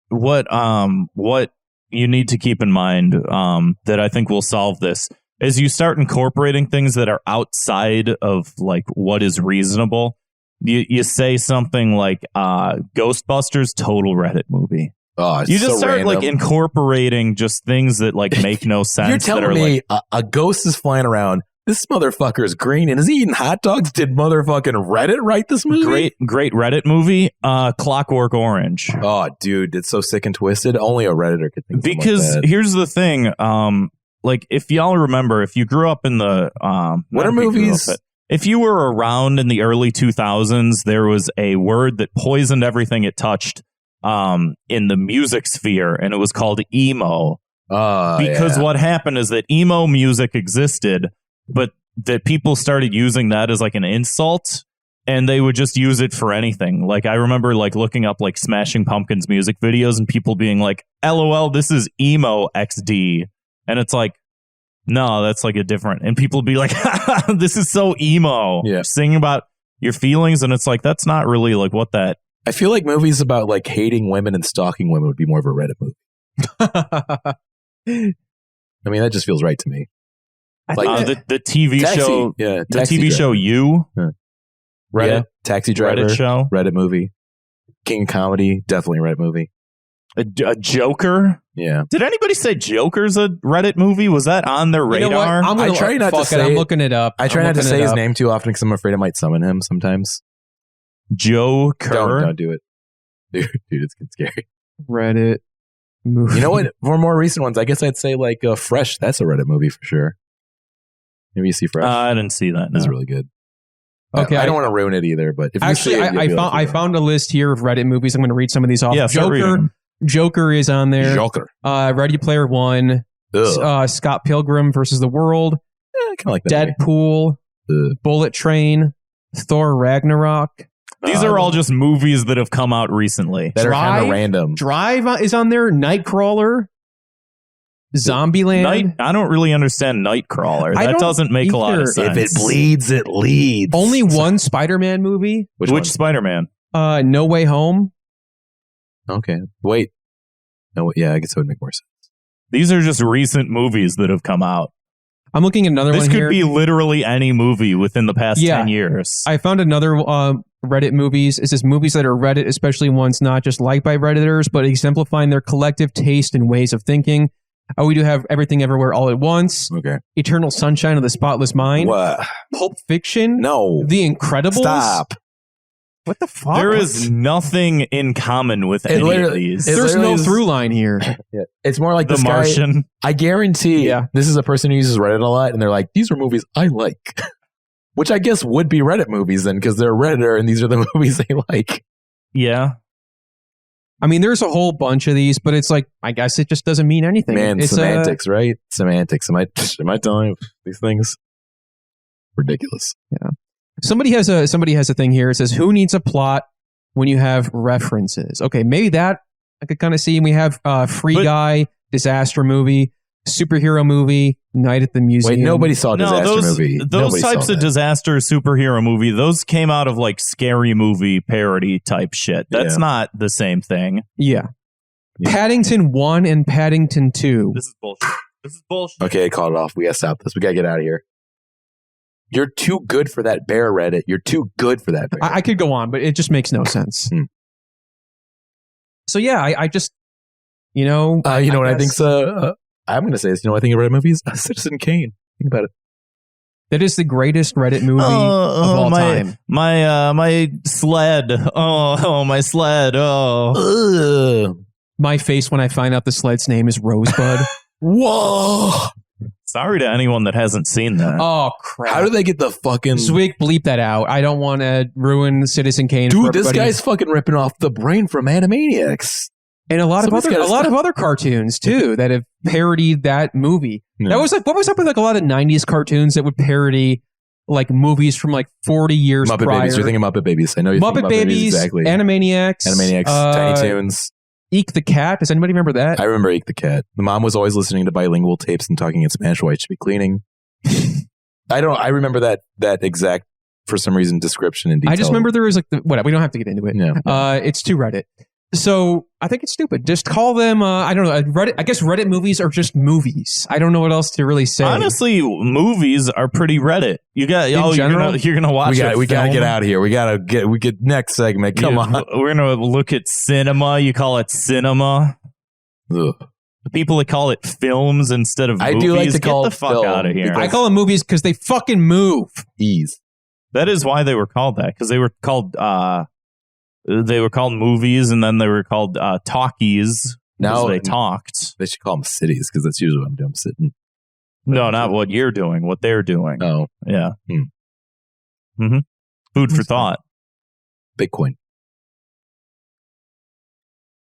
what you need to keep in mind that I think will solve this is you start incorporating things that are outside of like what is reasonable. You say something like Ghostbusters total Reddit movie. Oh, it's You just so start random. like incorporating just things that like make no sense. You're that are telling me like, a ghost is flying around. This motherfucker is green and is he eating hot dogs? Did motherfucking Reddit write this movie? great Reddit movie, Clockwork Orange. Oh, dude, it's so sick and twisted. Only a Redditor could think something Because like that. here's the thing, like if y'all remember, if you grew up in the What are movies? If you were around in the early 2000s, there was a word that poisoned everything it touched in the music sphere, and it was called emo. Because what happened is that emo music existed, but that people started using that as like an insult, and they would just use it for anything. Like I remember like looking up like Smashing Pumpkins music videos and people being like, LOL, this is emo XD. And it's like, no, that's like a different. And people be like, this is so emo. Yeah. Singing about your feelings. And it's like, that's not really like what that. I feel like movies about like hating women and stalking women would be more of a Reddit movie. I mean, that just feels right to me. Like the TV Taxi. show. Yeah, The Taxi TV Driver. show You. Yeah. Reddit. Yeah, Taxi Driver. Reddit show. Reddit movie. King of Comedy. Definitely a Reddit movie. A Joker. Yeah. Did anybody say Joker's a Reddit movie? Was that on their You know what? radar? I'm gonna I try not to fuck it. say- I'm looking it up. I try I'm not to looking say it his up. name too often because I'm afraid I might summon him sometimes. Joker. Don't do it. Dude, it's scary. Reddit movie. You know what? For more recent ones, I guess I'd say like Fresh. That's a Reddit movie for sure. Maybe you see Fresh. I didn't see that. That's No. really good. Okay, I don't want to ruin it either, but if you Actually, see it, I found a list here of Reddit movies. I'm going to read some of these off. Yeah, start reading them. Joker is on there. Joker. Ready Player One. Scott Pilgrim versus the World. I kind of like that. Deadpool. movie. Bullet Train. Thor Ragnarok. These are all just movies that have come out recently. that are kind Drive? of random. Drive is on there. Nightcrawler. Zombieland. I don't really understand Nightcrawler. I That don't doesn't make a lot of either. sense. If it bleeds, it leads. Only one Spider-Man movie. Which Which Spider-Man? No Way Home. one? Okay. Wait. No. Yeah, I guess that would make more sense. These are just recent movies that have come out. I'm looking at another This one could here. be literally any movie within the past 10 years. I found another Reddit movies. It says movies that are Reddit, especially ones not just liked by Redditors, but exemplifying their collective taste and ways of thinking. We do have Everything Everywhere All at Once, Okay. Eternal Sunshine of the Spotless Mind, What? Pulp Fiction, No. The Incredibles. Stop. What the fuck? There is nothing in common with any of literally- these. it There's no literally is- through line here. Yeah. It's more like The this guy. Martian. I guarantee Yeah. this is a person who uses Reddit a lot, and they're like, these are movies I like. Which I guess would be Reddit movies then, because they're Redditor and these are the movies they like. Yeah. I mean, there's a whole bunch of these, but it's like, I guess it just doesn't mean anything. Man, It's semantics, right? Semantics. Am I telling you these things? Ridiculous. Somebody has a thing here. It says, who needs a plot when you have references? Okay, maybe that I could kind of see. We have Free Guy, disaster movie, superhero movie, Night at the Museum. Wait, nobody saw a disaster movie. Those types of disaster superhero movie, those came out of like scary movie parody type shit. That's not the same thing. Yeah. Paddington 1 and Paddington 2. This is bullshit. Okay, I called it off. We gotta stop this. We gotta get out of here. You're too good for that bear, Reddit. You're too good for that bear. I could go on, but it just makes no sense. So yeah, I just, you know what I think? I'm going to say this. You know what I think of Reddit movies? Citizen Kane. Think about it. That is the greatest Reddit movie of all time. My sled. Oh, my sled. Oh. Ugh. My face when I find out the sled's name is Rosebud. Whoa. Sorry to anyone that hasn't seen that. Oh, crap. How do they get the fucking... Zwick, bleep that out. I don't want to ruin Citizen Kane for Dude, this everybody. guy's fucking ripping off the brain from Animaniacs. And a lot of other cartoons too that have parodied that movie. Yeah. That was like, what was up with like a lot of 90s cartoons that would parody like movies from like 40 years Muppet prior. Babies. You're thinking Muppet Babies. I know you're thinking Muppet Babies, exactly. Animaniacs, Tiny Toons. Eek the Cat. Does anybody remember that? I remember Eek the Cat. The mom was always listening to bilingual tapes and talking in Spanish while I should be cleaning. I remember that exact, for some reason, description in detail. I just remember there was like whatever. We don't have to get into it. Yeah. It's too Reddit. So I think it's stupid. Just call them. I don't know. Reddit. I guess Reddit movies are just movies. I don't know what else to really say. Honestly, movies are pretty Reddit. You got. You're gonna watch. We gotta get out of here. We get next segment. Come on. We're gonna look at cinema. You call it cinema. Ugh. The people that call it films instead of movies. I do like to call get it the fuck film out of here. I call them movies because they fucking move. Ease. That is why they were called that, because they were called movies, and then they were called talkies. Now they talked. They should call them cities, because that's usually what I'm doing. I'm sitting. No, not what you're doing. What they're doing. Oh, yeah. Food for thought. Bitcoin.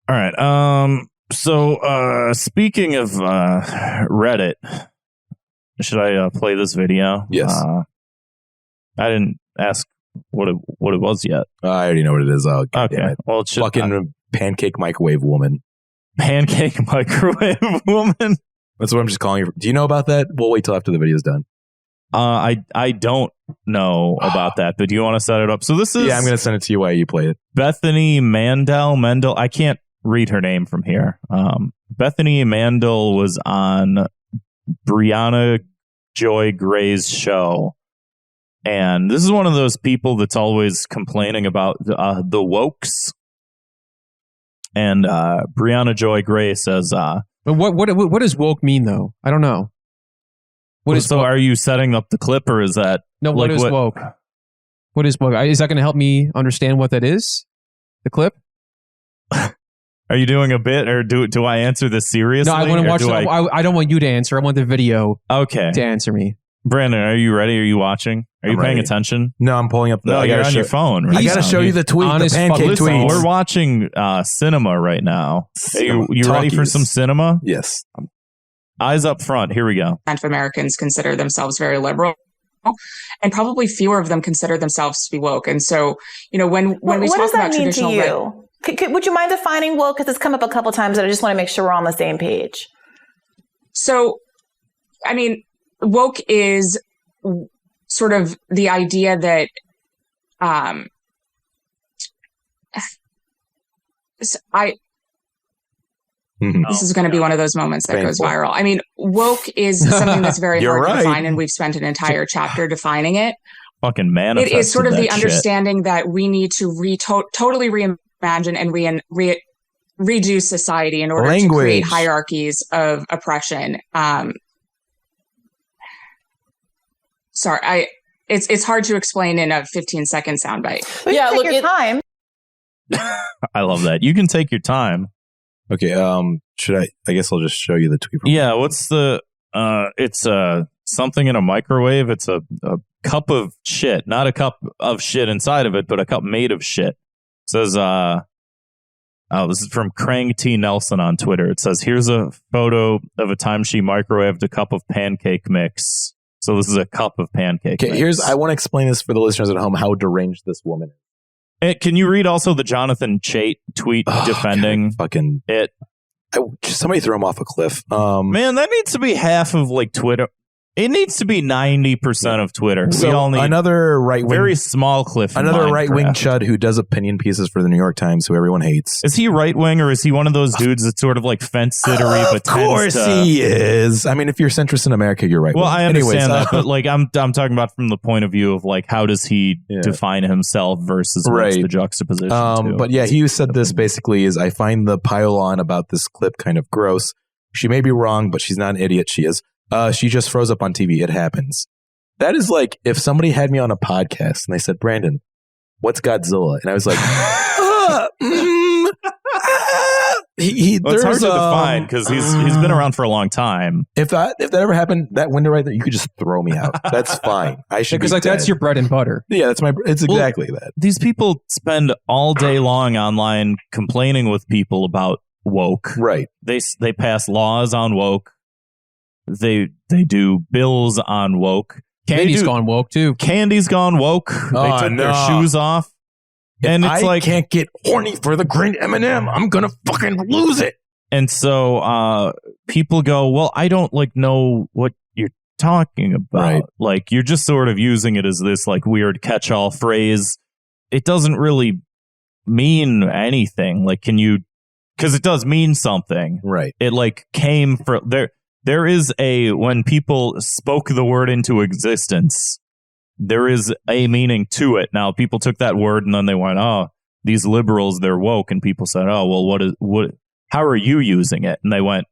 All right. So speaking of Reddit, should I play this video? Yes. I didn't ask what it was yet. I already know what it is. Oh, okay. Well, it's fucking pancake microwave woman. Pancake microwave woman. That's what I'm just calling you. Do you know about that? We'll wait till after the video's done. I don't know about that, but do you want to set it up? So this is... Yeah, I'm going to send it to you while you play it. Bethany Mandel. I can't read her name from here. Bethany Mandel was on Brianna Joy Gray's show. And this is one of those people that's always complaining about the wokes. And Brianna Joy Gray says... But what does woke mean, though? I don't know. So are you setting up the clip, or is that... No, what is woke? What is woke? Is that going to help me understand what that is? The clip? Are you doing a bit, or do I answer this seriously? No, I want to watch... I don't want you to answer. I want the video to answer me. Brandon, are you ready? Are you watching? Are you paying attention? No, I'm pulling up the... No, you're on your phone. Right? I got to show you the tweet, the pancake tweet. We're watching cinema right now. You ready for some cinema? Yes. Eyes up front. Here we go. Of Americans consider themselves very liberal, and probably fewer of them consider themselves to be woke. And so, when we talk about traditional... What does that mean to you? Would you mind defining woke? Because it's come up a couple times, and I just want to make sure we're on the same page. So, I mean... Woke is sort of the idea that this is going to be one of those moments that goes viral. I mean, woke is something that's very hard to define, and we've spent an entire chapter defining it. Fucking manifested. It is sort of the understanding that we need to totally reimagine and redo society in order to create hierarchies of oppression. Sorry, it's hard to explain in a 15-second soundbite. Yeah, look your time. I love that. You can take your time. Okay. Should I guess I'll just show you the tweet. Yeah. What's the? It's something in a microwave. It's a cup of shit, not a cup of shit inside of it, but a cup made of shit. It says, this is from Krang T. Nelson on Twitter. It says, here's a photo of a time she microwaved a cup of pancake mix. So this is a cup of pancake. Okay, I want to explain this for the listeners at home, how deranged this woman is. Can you read also the Jonathan Chait tweet defending it? Somebody throw him off a cliff. Man, that needs to be half of like Twitter. It needs to be 90% of Twitter. So we all need another right wing, very small cliff. Another right wing chud who does opinion pieces for the New York Times, who everyone hates. Is he right wing or is he one of those dudes that's sort of like fence sittery? Of course he is. I mean, if you're centrist in America, you're right. Well, I understand that, but like I'm talking about from the point of view of like how does he define himself versus what's the juxtaposition. But yeah, he said this basically is I find the pile on about this clip kind of gross. She may be wrong, but she's not an idiot. She is. She just froze up on TV. It happens. That is like if somebody had me on a podcast and they said, Brandon, what's Godzilla? And I was like, it's hard to define because he's been around for a long time. If that ever happened, that window right there, you could just throw me out. That's fine. I should because like dead. that's your bread and butter. Yeah, it's exactly that. These people spend all day long online complaining with people about woke. Right. They pass laws on woke. They do bills on woke. Candy's gone woke too. Candy's gone woke. They took their shoes off. And it's I can't get horny for the green M&M. I'm gonna fucking lose it. And so people go, well, I don't like know what you're talking about. Right. Like you're just sort of using it as this like weird catch-all phrase. It doesn't really mean anything. Like, because it does mean something. Right. It like came from there. There is when people spoke the word into existence, there is a meaning to it. Now, people took that word and then they went, oh, these liberals, they're woke. And people said, oh, well, how are you using it? And they went,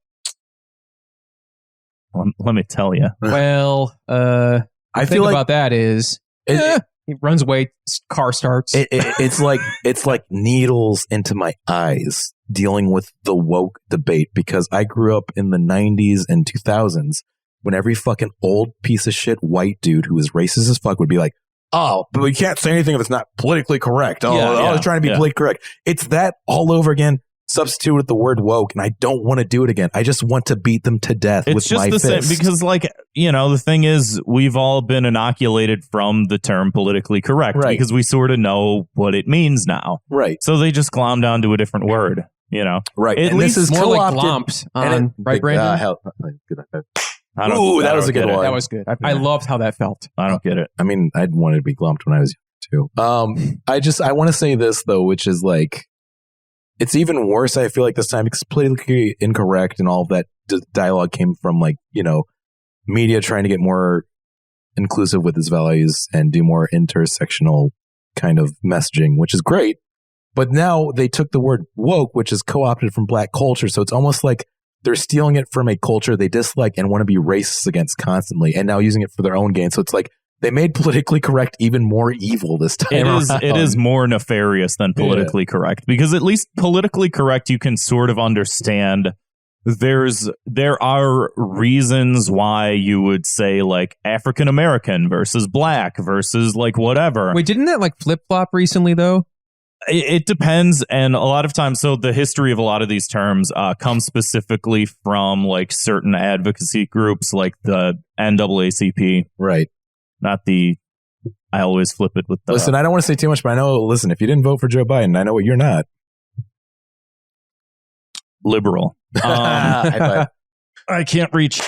let me tell you. Well, I feel like about that is he runs away, car starts. It's like needles into my eyes dealing with the woke debate because I grew up in the 90s and 2000s when every fucking old piece of shit white dude who was racist as fuck would be like, oh, but we can't say anything if it's not politically correct. I was trying to be politically correct. It's that all over again. Substitute with the word woke, and I don't want to do it again. I just want to beat them to death with my fist. It's just the same because, like, the thing is, we've all been inoculated from the term politically correct because we sort of know what it means now. Right. So they just glom down to a different word, Right. At least this is more like glomps. Right, Brandon? Ooh, that was a good one. That was good. I loved how that felt. I don't get it. I mean, I'd wanted to be glommed when I was young, too. I want to say this, though, which is like, it's even worse, I feel like, this time because politically incorrect and all of that dialogue came from, like, media trying to get more inclusive with its values and do more intersectional kind of messaging, which is great. But now they took the word woke, which is co-opted from black culture. So it's almost like they're stealing it from a culture they dislike and want to be racist against constantly and now using it for their own gain. So it's like they made politically correct even more evil this time. It is more nefarious than politically correct because at least politically correct, you can sort of understand there are reasons why you would say like African American versus black versus like whatever. Wait, didn't that like flip flop recently though? It depends, and a lot of times, so the history of a lot of these terms comes specifically from like certain advocacy groups, like the NAACP, right? Not the. I always flip it with the. Listen, I don't want to say too much, but I know. Listen, if you didn't vote for Joe Biden, I know what you're not. Liberal. I can't reach.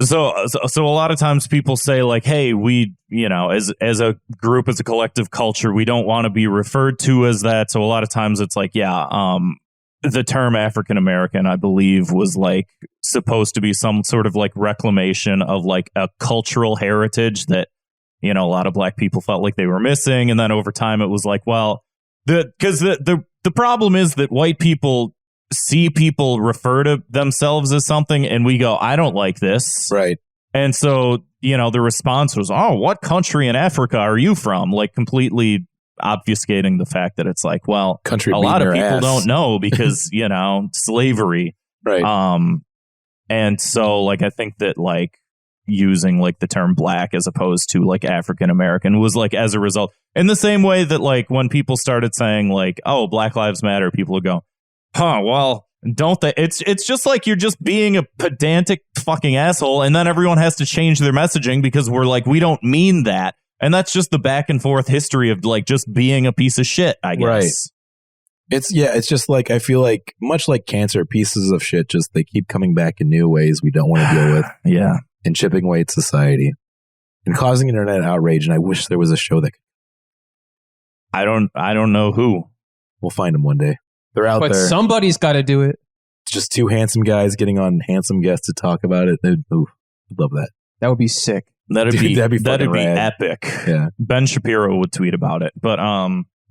So a lot of times people say like, hey, we, as a group, as a collective culture, we don't want to be referred to as that. So a lot of times it's like, the term African American, I believe, was like supposed to be some sort of like reclamation of like a cultural heritage that, a lot of black people felt like they were missing. And then over time it was like, well, because the problem is that white people see people refer to themselves as something and we go, I don't like this. Right. And so, the response was, oh, what country in Africa are you from? Like completely obfuscating the fact that it's like, well, country a lot of people ass. don't know because, slavery. Right. And so like, I think that like using like the term black as opposed to like African American was like as a result in the same way that like when people started saying like, oh, Black Lives Matter, people would go, well, Don't they? It's just like you're just being a pedantic fucking asshole, and then everyone has to change their messaging because we're like, we don't mean that. And that's just the back and forth history of like just being a piece of shit, I guess. Right. It's just like, I feel like much like cancer, pieces of shit just they keep coming back in new ways we don't want to deal with. Yeah. And chipping away at society and causing internet outrage. And I wish there was a show that could. I don't know who. We'll find them one day. They're out but there. Somebody's got to do it. It's just two handsome guys getting on handsome guests to talk about it. Ooh, I'd love that. That would be sick. That'd be epic. Yeah. Ben Shapiro would tweet about it. But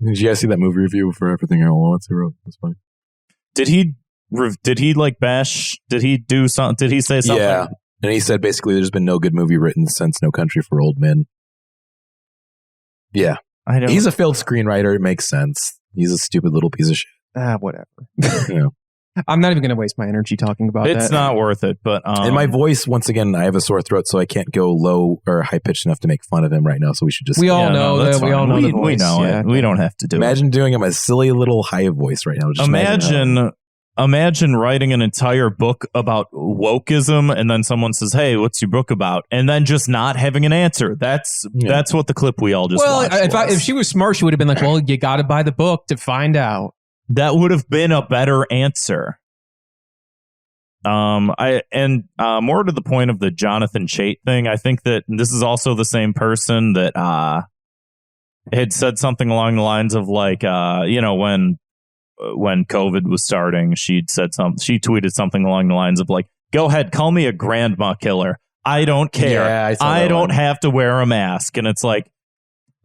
did you guys see that movie review for Everything All at Once? He wrote. That's funny. Did he like bash? Did he do something? Did he say something? Yeah. And he said basically there's been no good movie written since No Country for Old Men. Yeah. He's a failed screenwriter. It makes sense. He's a stupid little piece of shit. Whatever. Yeah. I'm not even going to waste my energy talking about that. It's not worth it. But and my voice, once again, I have a sore throat, so I can't go low or high pitched enough to make fun of him right now. So we should just. We all know that. We all know the voice. We know it. We don't have to do it. Imagine doing him a silly little high voice right now. Just imagine writing an entire book about wokeism, and then someone says, "Hey, what's your book about?" And then just not having an answer. That's what the clip we all just watched was. If she was smart, she would have been like, "Well, you got to buy the book to find out." That would have been a better answer. More to the point of the Jonathan Chait thing, I think that this is also the same person that had said something along the lines of like, when COVID was starting, she tweeted something along the lines of like, "Go ahead, call me a grandma killer. I don't care. Yeah, I don't have to wear a mask." And it's like,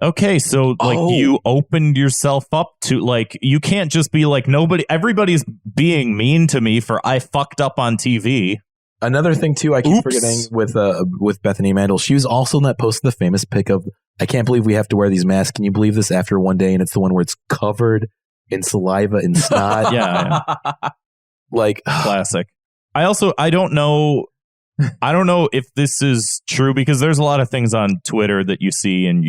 okay, so like you opened yourself up to like, you can't just be like, everybody's being mean to me for I fucked up on TV. Another thing too, I keep forgetting with Bethany Mandel. She was also in that post, the famous pic of, "I can't believe we have to wear these masks. Can you believe this after one day?" And it's the one where it's covered in saliva and snot. Yeah. Like classic. I don't know if this is true, because there's a lot of things on Twitter that you see and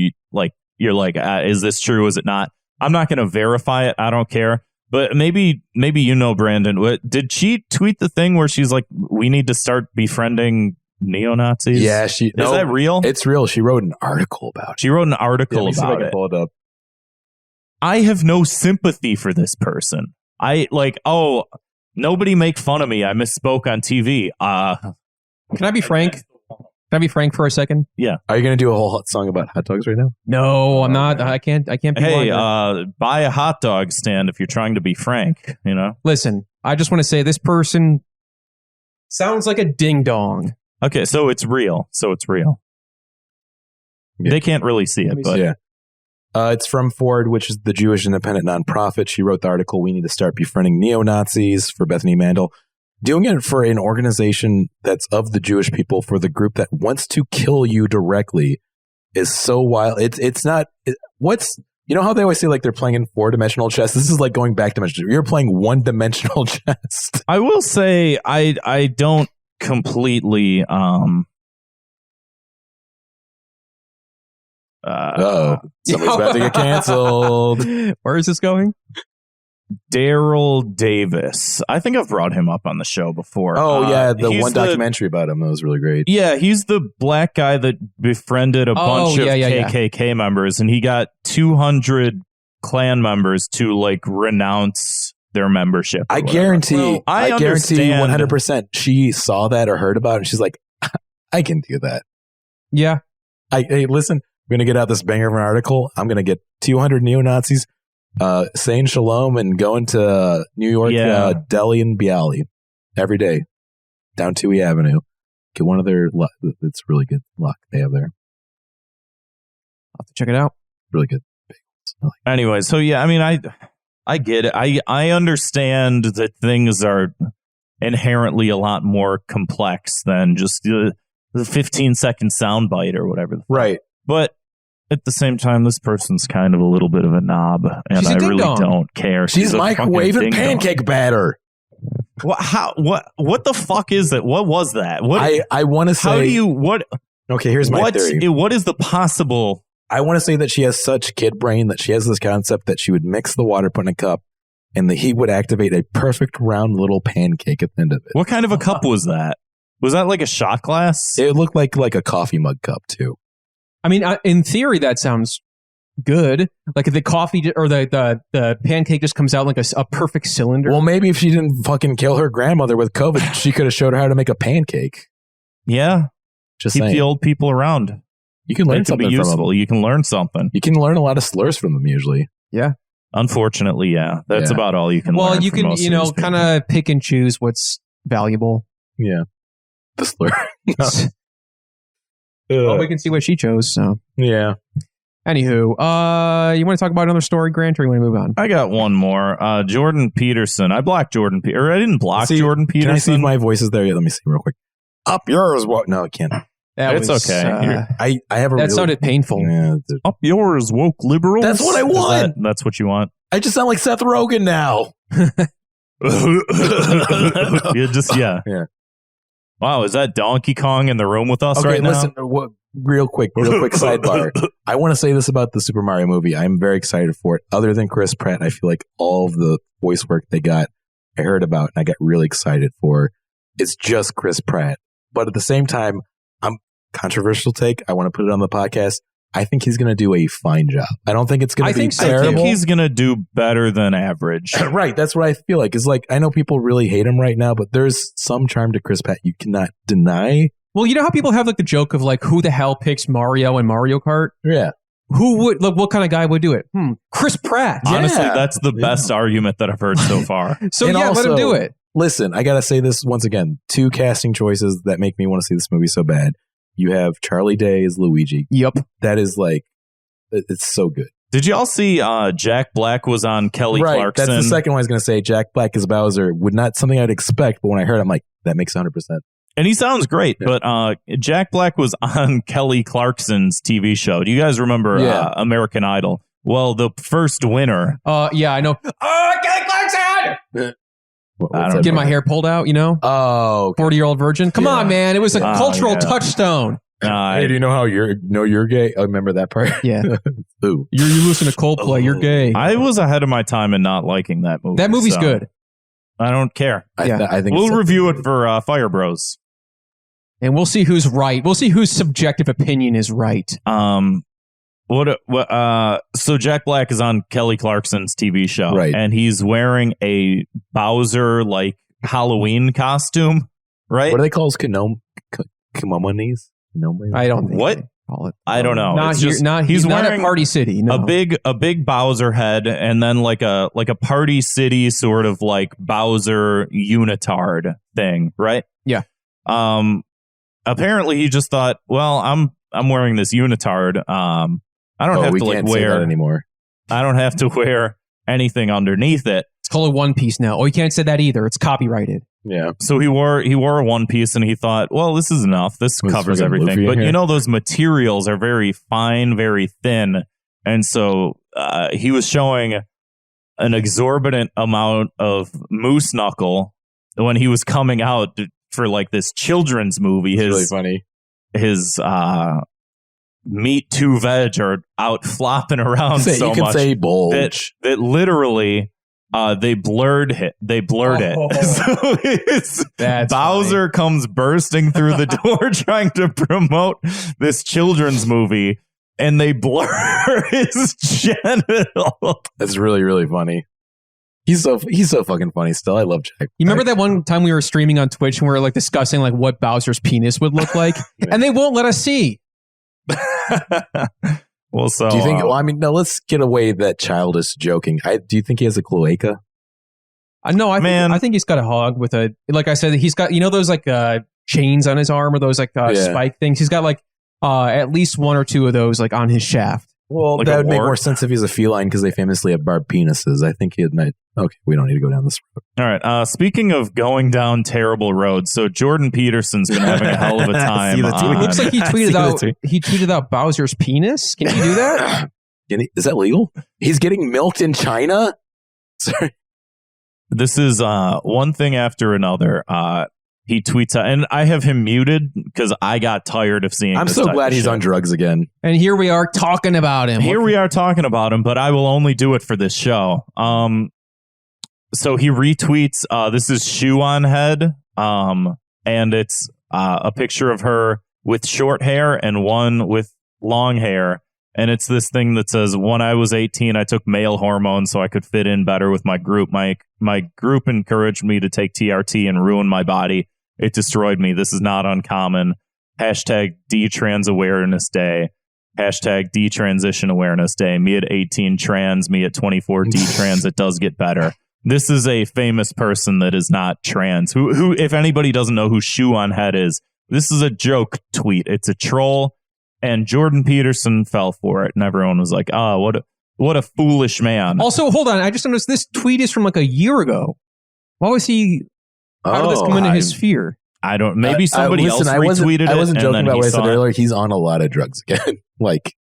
you're like, is this true? Is it not? I'm not going to verify it. I don't care. But maybe Brandon, did she tweet the thing where she's like, "We need to start befriending neo-Nazis"? Yeah, is that real? It's real. She wrote an article about it. She wrote an article about it. Pull it up. I have no sympathy for this person. Nobody make fun of me. I misspoke on TV. Can I be frank? Can I be frank for a second? Yeah. Are you going to do a whole song about hot dogs right now? No, I'm not. I can't be. Hey, buy a hot dog stand if you're trying to be frank, Listen, I just want to say this person sounds like a ding dong. Okay, so it's real. Yeah. They can't really see it, but yeah. It's from Ford, which is the Jewish independent nonprofit. She wrote the article, "We need to start befriending neo-Nazis," for Bethany Mandel. Doing it for an organization that's of the Jewish people, for the group that wants to kill you directly, is so wild. It's not. You know how they always say like they're playing in 4-dimensional chess? This is like going back dimensional. You're playing 1-dimensional chess. I will say I don't completely somebody's about to get canceled. Where is this going? Daryl Davis. I think I've brought him up on the show before. Oh, yeah. The one documentary about him that was really great. Yeah, he's the black guy that befriended a bunch of KKK members, and he got 200 Klan members to like renounce their membership. I guarantee 100% she saw that or heard about it, and she's like, "I can do that." Yeah. Hey, listen, I'm going to get out this banger of an article. I'm going to get 200 neo-Nazis saying shalom and going to New York, Deli and Bialy every day down Toohey Avenue. Get one of their, it's really good luck they have there. I'll have to check it out. Really good. Anyway, so yeah, I mean, I get it. I understand that things are inherently a lot more complex than just the 15-second soundbite or whatever. Right. But at the same time, this person's kind of a little bit of a knob, and I really don't care. She's microwaving pancake batter. What the fuck is it? What was that? I want to say. How do you what? Okay, here's my theory. What is the possible? I want to say that she has such kid brain that she has this concept that she would mix the water, put in a cup, and he would activate a perfect round little pancake at the end of it. What kind of a cup was that? Was that like a shot glass? It looked like a coffee mug cup too. I mean, in theory, that sounds good. Like if the coffee or the pancake just comes out like a perfect cylinder. Well, maybe if she didn't fucking kill her grandmother with COVID, she could have showed her how to make a pancake. Yeah. Just keep saying. the old people around. You can learn something be from useful. them. You can learn something. You can learn a lot of slurs from them usually. Yeah. Unfortunately, yeah. That's about all you can learn. Well, you can, kind of pick and choose what's valuable. Yeah. The slur. Well, we can see what she chose. So yeah. Anywho, you want to talk about another story, Grant, or you want to move on? I got one more. Jordan Peterson. I blocked Jordan Peterson. I didn't block Jordan Peterson. Can I see if my voice is there? Let me see real quick. Up yours. What? No, I can't. It's okay. I have a that sounded painful. Yeah, up yours, woke liberals. That's what I want. That's what you want. I just sound like Seth Rogen now. Yeah. Wow, is that Donkey Kong in the room with us right now? Listen, real quick sidebar. I want to say this about the Super Mario movie. I'm very excited for it. Other than Chris Pratt, I feel like all of the voice work they got, I heard about, and I got really excited for. It's just Chris Pratt. But at the same time, controversial take. I want to put it on the podcast. I think he's going to do a fine job. I don't think it's going to be terrible. I think he's going to do better than average. Right. That's what I feel like. It's like, I know people really hate him right now, but there's some charm to Chris Pratt you cannot deny. Well, you know how people have like the joke of like, who the hell picks Mario in Mario Kart? Yeah. Who would, like, what kind of guy would do it? Chris Pratt. Honestly, that's the best argument that I've heard so far. So and let him do it. Listen, I got to say this once again. 2 casting choices that make me want to see this movie so bad. You have Charlie Day as Luigi. Yep. That is like, it's so good. Did you all see Jack Black was on Kelly Clarkson? That's the second one I was going to say. Jack Black as Bowser would not something I'd expect, but when I heard it, I'm like, that makes 100%. And he sounds great, but Jack Black was on Kelly Clarkson's TV show. Do you guys remember American Idol? Well, the first winner. Yeah, I know. Oh, Kelly Clarkson! Get my hair pulled out, Oh, okay. 40-year-old virgin. Come on, man! It was a cultural touchstone. Hey, do you know how you're gay? I remember that part. Yeah. Ooh. You listen to Coldplay. You're gay. I was ahead of my time in not liking that movie. That movie's good. I don't care. I think we'll review it for Fire Bros. And we'll see who's right. We'll see whose subjective opinion is right. So Jack Black is on Kelly Clarkson's TV show, right? And he's wearing a Bowser like Halloween costume, right? What are they called? Kimomonis? I don't think what call it. I don't know. Not here, he's wearing not at Party City. No. A big Bowser head, and then like a Party City sort of like Bowser unitard thing, right? Yeah. Apparently he just thought, well, I'm wearing this unitard. I don't have to like wear that anymore. I don't have to wear anything underneath it. It's called a one piece now. Oh, you can't say that either. It's copyrighted. Yeah. So he wore a one piece, and he thought, well, this is enough. This covers everything. But those materials are very fine, very thin, and so he was showing an exorbitant amount of moose knuckle when he was coming out for like this children's movie. It's really funny. His meat to veg are out flopping around so much. You can say bulge. That literally they blurred it. So Bowser comes bursting through the door trying to promote this children's movie, and they blur his genital. That's really, really funny. He's so fucking funny still. I love Jack. You remember that one time we were streaming on Twitch and we were like discussing like what Bowser's penis would look like? And they won't let us see. Well, so do you think? Well, I mean, no. Let's get away that childish joking. Do you think he has a cloaca? No, I think he's got a hog with a. Like I said, he's got those like chains on his arm or those like spike things. He's got like at least 1 or 2 of those like on his shaft. Well, like that would make more sense if he's a feline because they famously have barbed penises. I think he'd. Okay, we don't need to go down this road. All right. Speaking of going down terrible roads, so Jordan Peterson's been having a hell of a time. It looks like he tweeted out Bowser's penis. Can you do that? Is that legal? He's getting milked in China? Sorry. This is one thing after another. He tweets out, and I have him muted because I got tired of seeing. I'm so glad he's on drugs again. And here we are talking about him. We are talking about him, but I will only do it for this show. so he retweets, this is Shoe on Head, and it's a picture of her with short hair and one with long hair. And it's this thing that says, when I was 18, I took male hormones so I could fit in better with my group. My group encouraged me to take TRT and ruin my body. It destroyed me. This is not uncommon. Hashtag D-Trans Awareness Day. Hashtag D-Transition Awareness Day. Me at 18 trans, me at 24 D-Trans. It does get better. This is a famous person that is not trans. Who, if anybody doesn't know who Shoe on Head is, this is a joke tweet. It's a troll. And Jordan Peterson fell for it, and everyone was like, "Oh, what a foolish man." Also, hold on, I just noticed this tweet is from like a year ago. Why was he? How did this come into his sphere? I don't. Maybe somebody else retweeted it. I wasn't joking about what I said it. earlier. He's on a lot of drugs again, like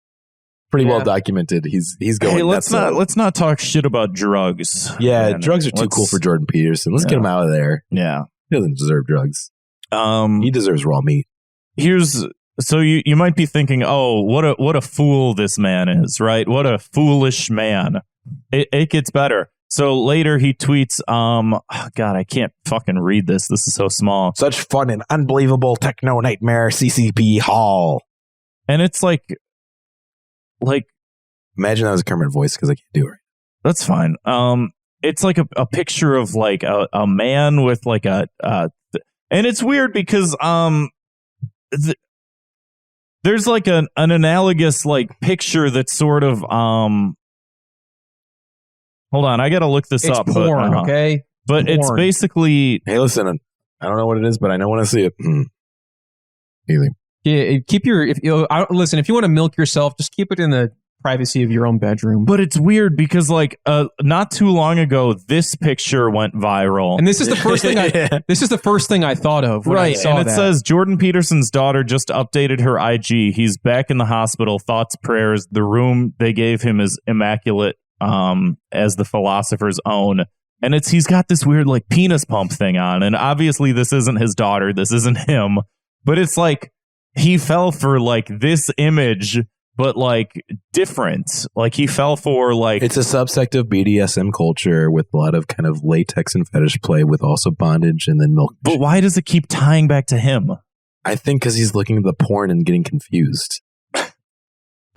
pretty well documented. He's going. Hey, let's not talk shit about drugs. Yeah, man. Drugs are too cool for Jordan Peterson. Let's get him out of there. Yeah, he doesn't deserve drugs. He deserves raw meat. So you might be thinking, oh, what a fool this man is, right? What a foolish man. It gets better. So later he tweets, God, I can't fucking read this. This is so small. Such fun and unbelievable techno nightmare CCP Hall. And it's like imagine that was a Kermit voice because I can't do it. That's fine. It's like a picture of like a man with like and it's weird because there's like an analogous like picture that's sort of hold on, I gotta look this up. Porn, okay? But porn. It's basically, hey, listen, I don't know what it is, but I know when I see it. Easy. Yeah, listen, if you want to milk yourself, just keep it in the privacy of your own bedroom. But it's weird because like not too long ago this picture went viral, and this is the first thing I thought of when I saw and it says Jordan Peterson's daughter just updated her IG. He's back in the hospital. Thoughts, prayers. The room they gave him is immaculate, as the philosopher's own. And he's got this weird like penis pump thing on, and obviously this isn't his daughter. This isn't him. But it's like he fell for like this image, but like different. Like he fell for like, it's a subsect of BDSM culture with a lot of kind of latex and fetish play with also bondage and then milk. But why does it keep tying back to him? I think because he's looking at the porn and getting confused.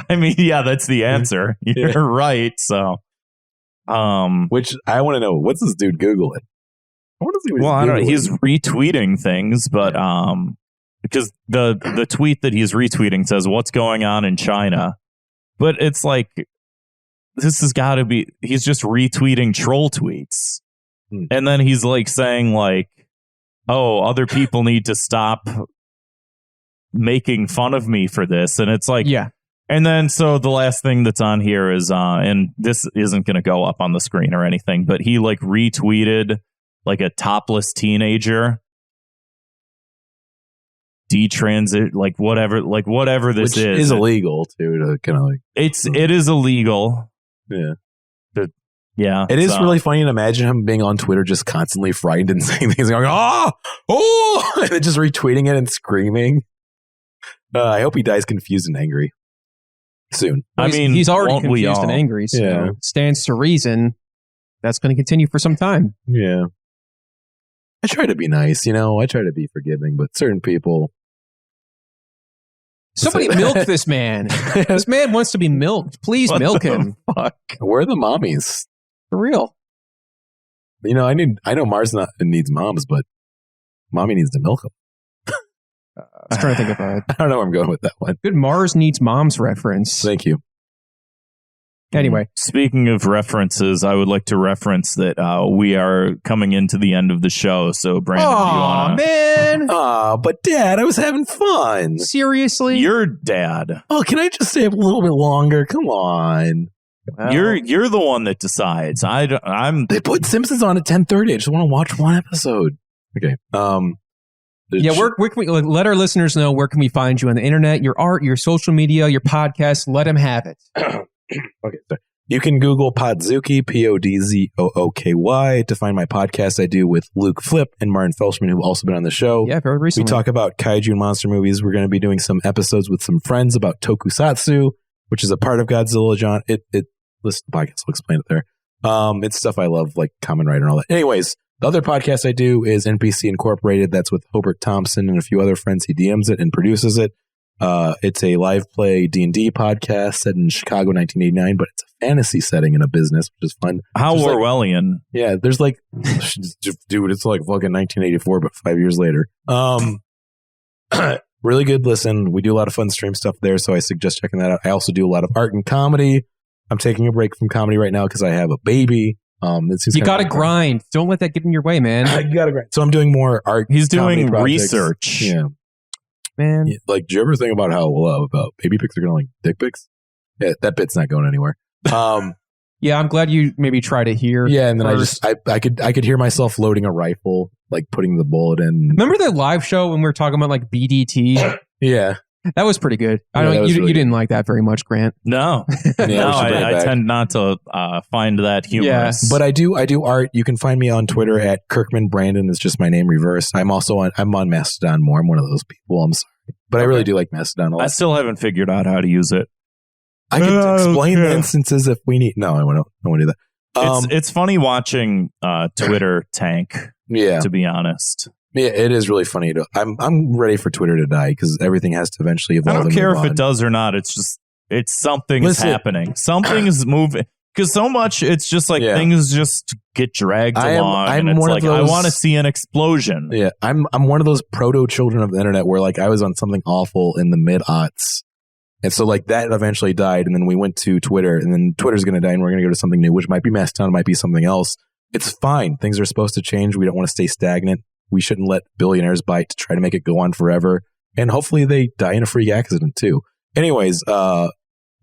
I mean, yeah, that's the answer. You're right. So, which I want to know, what's this dude Googling? I want to see what I don't know. He's retweeting things, but because the tweet that he's retweeting says what's going on in China, but it's like this has got to be, he's just retweeting troll tweets, and then he's like saying like, oh, other people need to stop making fun of me for this, and it's like, yeah. And then so the last thing that's on here is and this isn't going to go up on the screen or anything, but he like retweeted like a topless teenager detransit, like whatever this which is illegal too, to kind of like it is illegal. Yeah. Yeah. It is really funny to imagine him being on Twitter just constantly frightened and saying things going, oh, and then just retweeting it and screaming. I hope he dies confused and angry soon. Well, he's already confused and angry, so stands to reason that's going to continue for some time. Yeah. I try to be nice, I try to be forgiving, but certain people. Somebody milk this man. This man wants to be milked. Please milk him. Fuck. Where are the mommies? For real. I know Mars needs moms, but mommy needs to milk him. I was trying to think of I don't know where I'm going with that one. Good Mars needs moms reference. Thank you. Anyway. Speaking of references, I would like to reference that we are coming into the end of the show. So, Brandon, do you want to... man. But Dad, I was having fun. Seriously? Your dad. Oh, can I just stay up a little bit longer? Come on. Well, you're the one that decides. They put Simpsons on at 10:30. I just want to watch one episode. Okay. Where can we let our listeners know? Where can we find you on the internet? Your art, your social media, your podcast. Let them have it. Okay. So you can Google Podzooky, Podzooky, to find my podcast I do with Luke Flip and Martin Felshman, who've also been on the show. Yeah, very recently. We talk about kaiju and monster movies. We're going to be doing some episodes with some friends about tokusatsu, which is a part of Godzilla, John. Listen to the podcast. I'll explain it there. It's stuff I love, like Kamen Rider and all that. Anyways, the other podcast I do is NPC Incorporated. That's with Hobart Thompson and a few other friends. He DMs it and produces it. It's a live play D&D podcast set in Chicago 1989, but it's a fantasy setting in a business, which is fun. How there's Orwellian. There's like, dude, it's like fucking 1984, but 5 years later. Really good listen. We do a lot of fun stream stuff there, so I suggest checking that out. I also do a lot of art and comedy. I'm taking a break from comedy right now because I have a baby. You got to grind. Don't let that get in your way, man. You got to grind. So I'm doing more art. He's doing research. Yeah. Man. Yeah, like, do you ever think about how about baby pics are going to like dick pics? Yeah, that bit's not going anywhere. Yeah, I'm glad you maybe tried it here. Yeah, and then I could hear myself loading a rifle, like putting the bullet in. Remember the live show when we were talking about like BDT? Yeah. That was pretty good. I Yeah, know you really didn't like that very much, Grant. No, Yeah, I tend not to find that humorous. But I do art. You can find me on Twitter at Kirkman Brandon. It's just my name reversed. I'm on Mastodon more. I'm one of those people. I'm sorry, but I really do like Mastodon a lot. I still haven't figured out how to use it. I can explain the instances if we need. No, I want to do that. It's funny watching Twitter tank. Yeah, to be honest. Yeah, it is really funny. I'm ready for Twitter to die because everything has to eventually evolve. I don't care if it does or not. It's something is happening. Something is moving. Because so much, it's just like things just get dragged along. And it's like, I want to see an explosion. Yeah, I'm one of those proto children of the internet where like I was on something awful in the mid-aughts. And so like that eventually died. And then we went to Twitter, and then Twitter's going to die, and we're going to go to something new, which might be Mastodon, might be something else. It's fine. Things are supposed to change. We don't want to stay stagnant. We shouldn't let billionaires bite to try to make it go on forever. And hopefully they die in a freak accident too. Anyways, my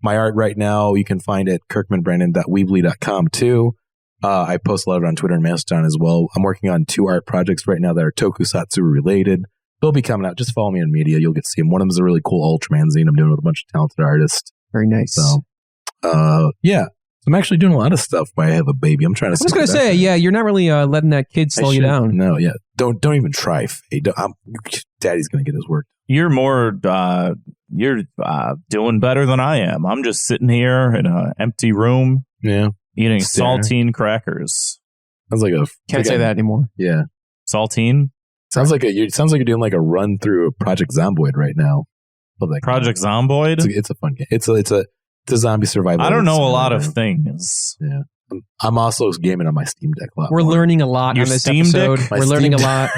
art right now, you can find at kirkmanbrandon.weebly.com too. I post a lot of it on Twitter and Mastodon as well. I'm working on 2 art projects right now that are tokusatsu related. They'll be coming out. Just follow me on media. You'll get to see them. One of them is a really cool Ultraman zine I'm doing with a bunch of talented artists. Very nice. So, yeah. I'm actually doing a lot of stuff while I have a baby. I'm trying to. I was going to say, you're not really letting that kid slow you down. No, yeah. Don't even try. Daddy's going to get his work. You're more. You're doing better than I am. I'm just sitting here in an empty room. Yeah. Eating saltine crackers. Sounds like can't say that anymore. Yeah. Saltine. Sounds like you're doing like a run through Project Zomboid right now. Project Zomboid. It's a fun game. It's a zombie survival. I don't know a lot of things. Yeah. I'm also gaming on my Steam Deck a lot. We're learning a lot on this Steam episode. Deck? We're learning a lot.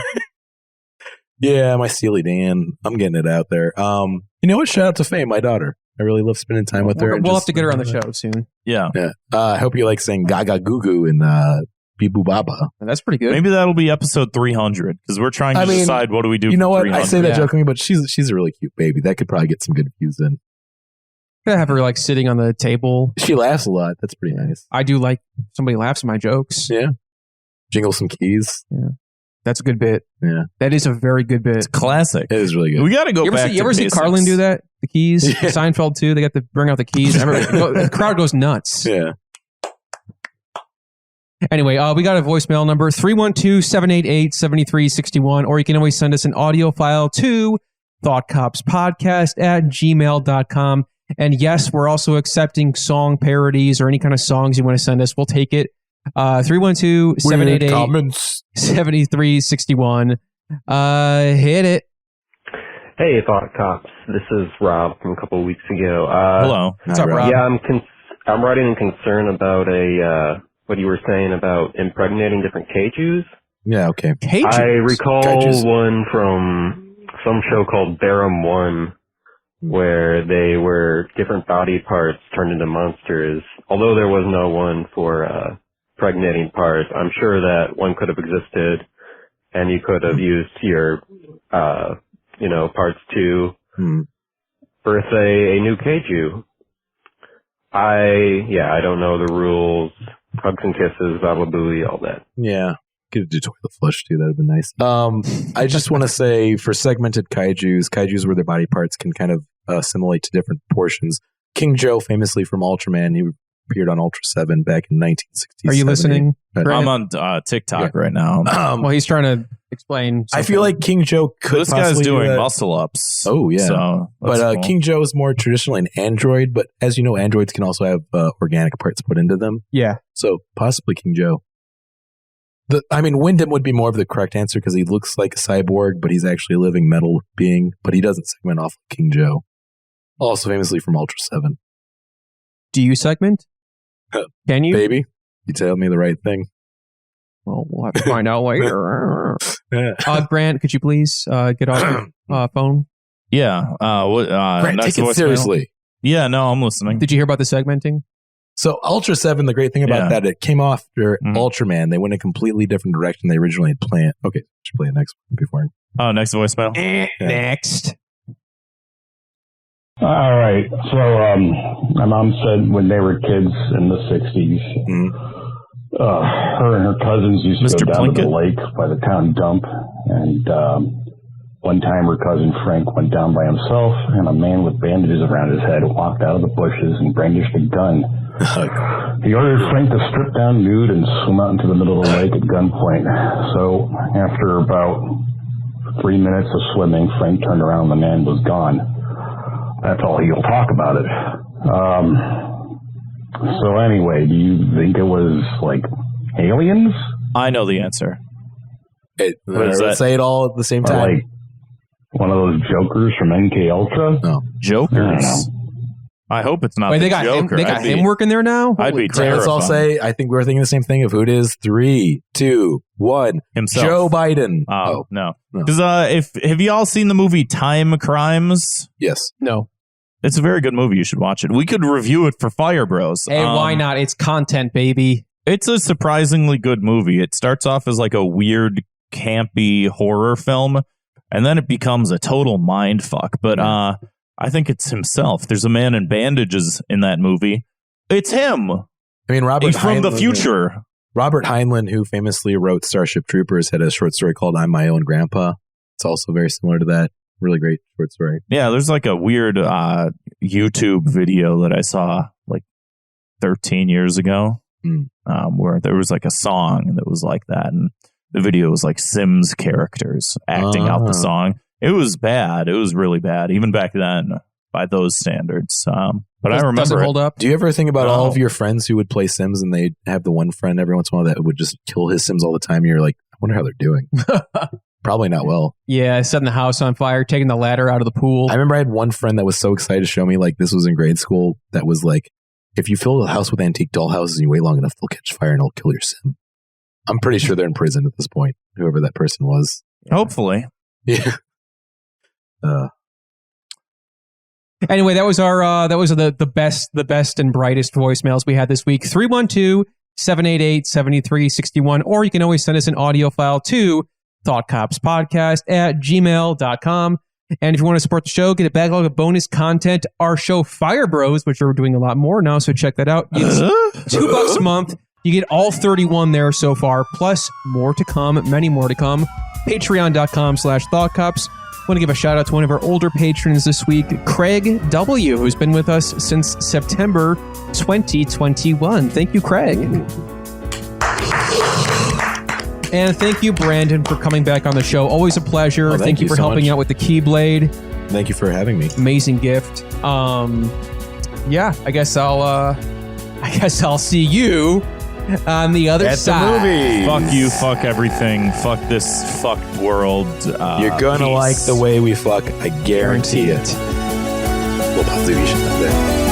Yeah, my Steely Dan. I'm getting it out there. You know what? Shout out to Faye, my daughter. I really love spending time with her. We'll have to get her on the show soon. Yeah. I hope you like saying Gaga Goo Goo and Bibu Baba. That's pretty good. Maybe that'll be episode 300 because we're trying to decide what do we do. You know what? 300. I say that jokingly, but she's a really cute baby. That could probably get some good views in. Have her like sitting on the table. She laughs a lot. That's pretty nice. I do like somebody laughs at my jokes. Yeah. Jingle some keys. Yeah. That's a good bit. Yeah. That is a very good bit. It's classic. It is really good. We got to go back. You ever see Carlin do that? The keys? Yeah. Seinfeld too. They got to bring out the keys. The crowd goes nuts. Yeah. Anyway, we got a voicemail number 312-788-7361, or you can always send us an audio file to thoughtcopspodcast@gmail.com. And yes, we're also accepting song parodies or any kind of songs you want to send us. We'll take it. 312-788-7361. Hit it. Hey, Thought Cops. This is Rob from a couple of weeks ago. Hello. What's up, Rob? Yeah, I'm writing in concern about what you were saying about impregnating different kaijus. Yeah, okay. I recall one from some show called Barum 1, where they were different body parts turned into monsters. Although there was no one for impregnating parts, I'm sure that one could have existed, and you could have used your, parts to birth a new kaiju. I don't know the rules. Hugs and kisses, blah, blah, blah, all that. Yeah. Could do toilet flush too. That would be nice. I just want to say for segmented kaijus where their body parts can kind of assimilate to different portions. King Joe, famously from Ultraman, he appeared on Ultra 7 back in 1967. Are you listening? I'm on TikTok right now. Well, he's trying to explain something. I feel like King Joe could this guy's doing muscle ups. Oh, yeah. So but cool. King Joe is more traditionally an android, but as you know, androids can also have organic parts put into them. Yeah. So possibly King Joe. Wyndham would be more of the correct answer because he looks like a cyborg, but he's actually a living metal being, but he doesn't segment off like King Joe. Also famously from Ultra 7. Do you segment? Can you? Baby, you tell me the right thing. Well, we'll have to find out later. Grant, could you please get off your phone? Yeah. Grant, next take it seriously. Yeah, no, I'm listening. Did you hear about the segmenting? So Ultra 7, the great thing about that, it came off after Ultraman. They went a completely different direction they originally had planned. Okay, should play the next one before. Oh, next voicemail? Next. All right. So my mom said when they were kids in the 60s, her and her cousins used to go down to the lake by the town dump. And one time her cousin Frank went down by himself, and a man with bandages around his head walked out of the bushes and brandished a gun. He ordered Frank to strip down nude and swim out into the middle of the lake at gunpoint. So after about 3 minutes of swimming, Frank turned around and the man was gone. That's all he'll talk about it. So anyway, do you think it was like aliens? I know the answer. Let's say it all at the same time. Or like one of those jokers from NK Ultra? No. Jokers? I hope it's not. Wait, they the got Joker. him. They got him working there now. I'd be terrified. Let's all say. I think we were thinking the same thing of who it is. 3, 2, 1. Himself. Joe Biden. Oh no. Because have you all seen the movie Time Crimes? Yes. No. It's a very good movie. You should watch it. We could review it for Fire Bros. Hey, why not? It's content, baby. It's a surprisingly good movie. It starts off as like a weird, campy horror film, and then it becomes a total mind fuck. But I think it's himself. There's a man in bandages in that movie. It's him. I mean, He's from the future. Robert Heinlein, who famously wrote Starship Troopers, had a short story called I'm My Own Grandpa. It's also very similar to that. Really great short story. Yeah, there's like a weird YouTube video that I saw like 13 years ago where there was like a song that was like that. And the video was like Sims characters acting out the song. It was bad. It was really bad, even back then, by those standards. But I remember does it hold up. Do you ever think about all of your friends who would play Sims and they have the one friend every once in a while that would just kill his Sims all the time? And you're like, I wonder how they're doing. Probably not well. Yeah, setting the house on fire, taking the ladder out of the pool. I remember I had one friend that was so excited to show me, like, this was in grade school, that was like, if you fill the house with antique doll houses and you wait long enough, they'll catch fire and it'll kill your Sim. I'm pretty sure they're in prison at this point, whoever that person was. Hopefully. Yeah. Anyway, that was the best and brightest voicemails we had this week. 312-788-7361, or you can always send us an audio file to thoughtcopspodcast@gmail.com. And if you want to support the show, get a backlog of bonus content. Our show Fire Bros, which we're doing a lot more now, so check that out. It's $2 a month. You get all 31 there so far, plus more to come, many more to come. Patreon.com/thoughtcops. I want to give a shout out to one of our older patrons this week, Craig W., who's been with us since September 2021. Thank you, Craig. And thank you, Brandon, for coming back on the show. Always a pleasure. Thank you for helping out with the Keyblade. Thank you for having me. Amazing gift. Yeah, I guess I'll see you on the other side. The movie. Fuck you, fuck everything, fuck this fucked world. You're gonna like the way we fuck, I guarantee it. Well, Podzooky should have that.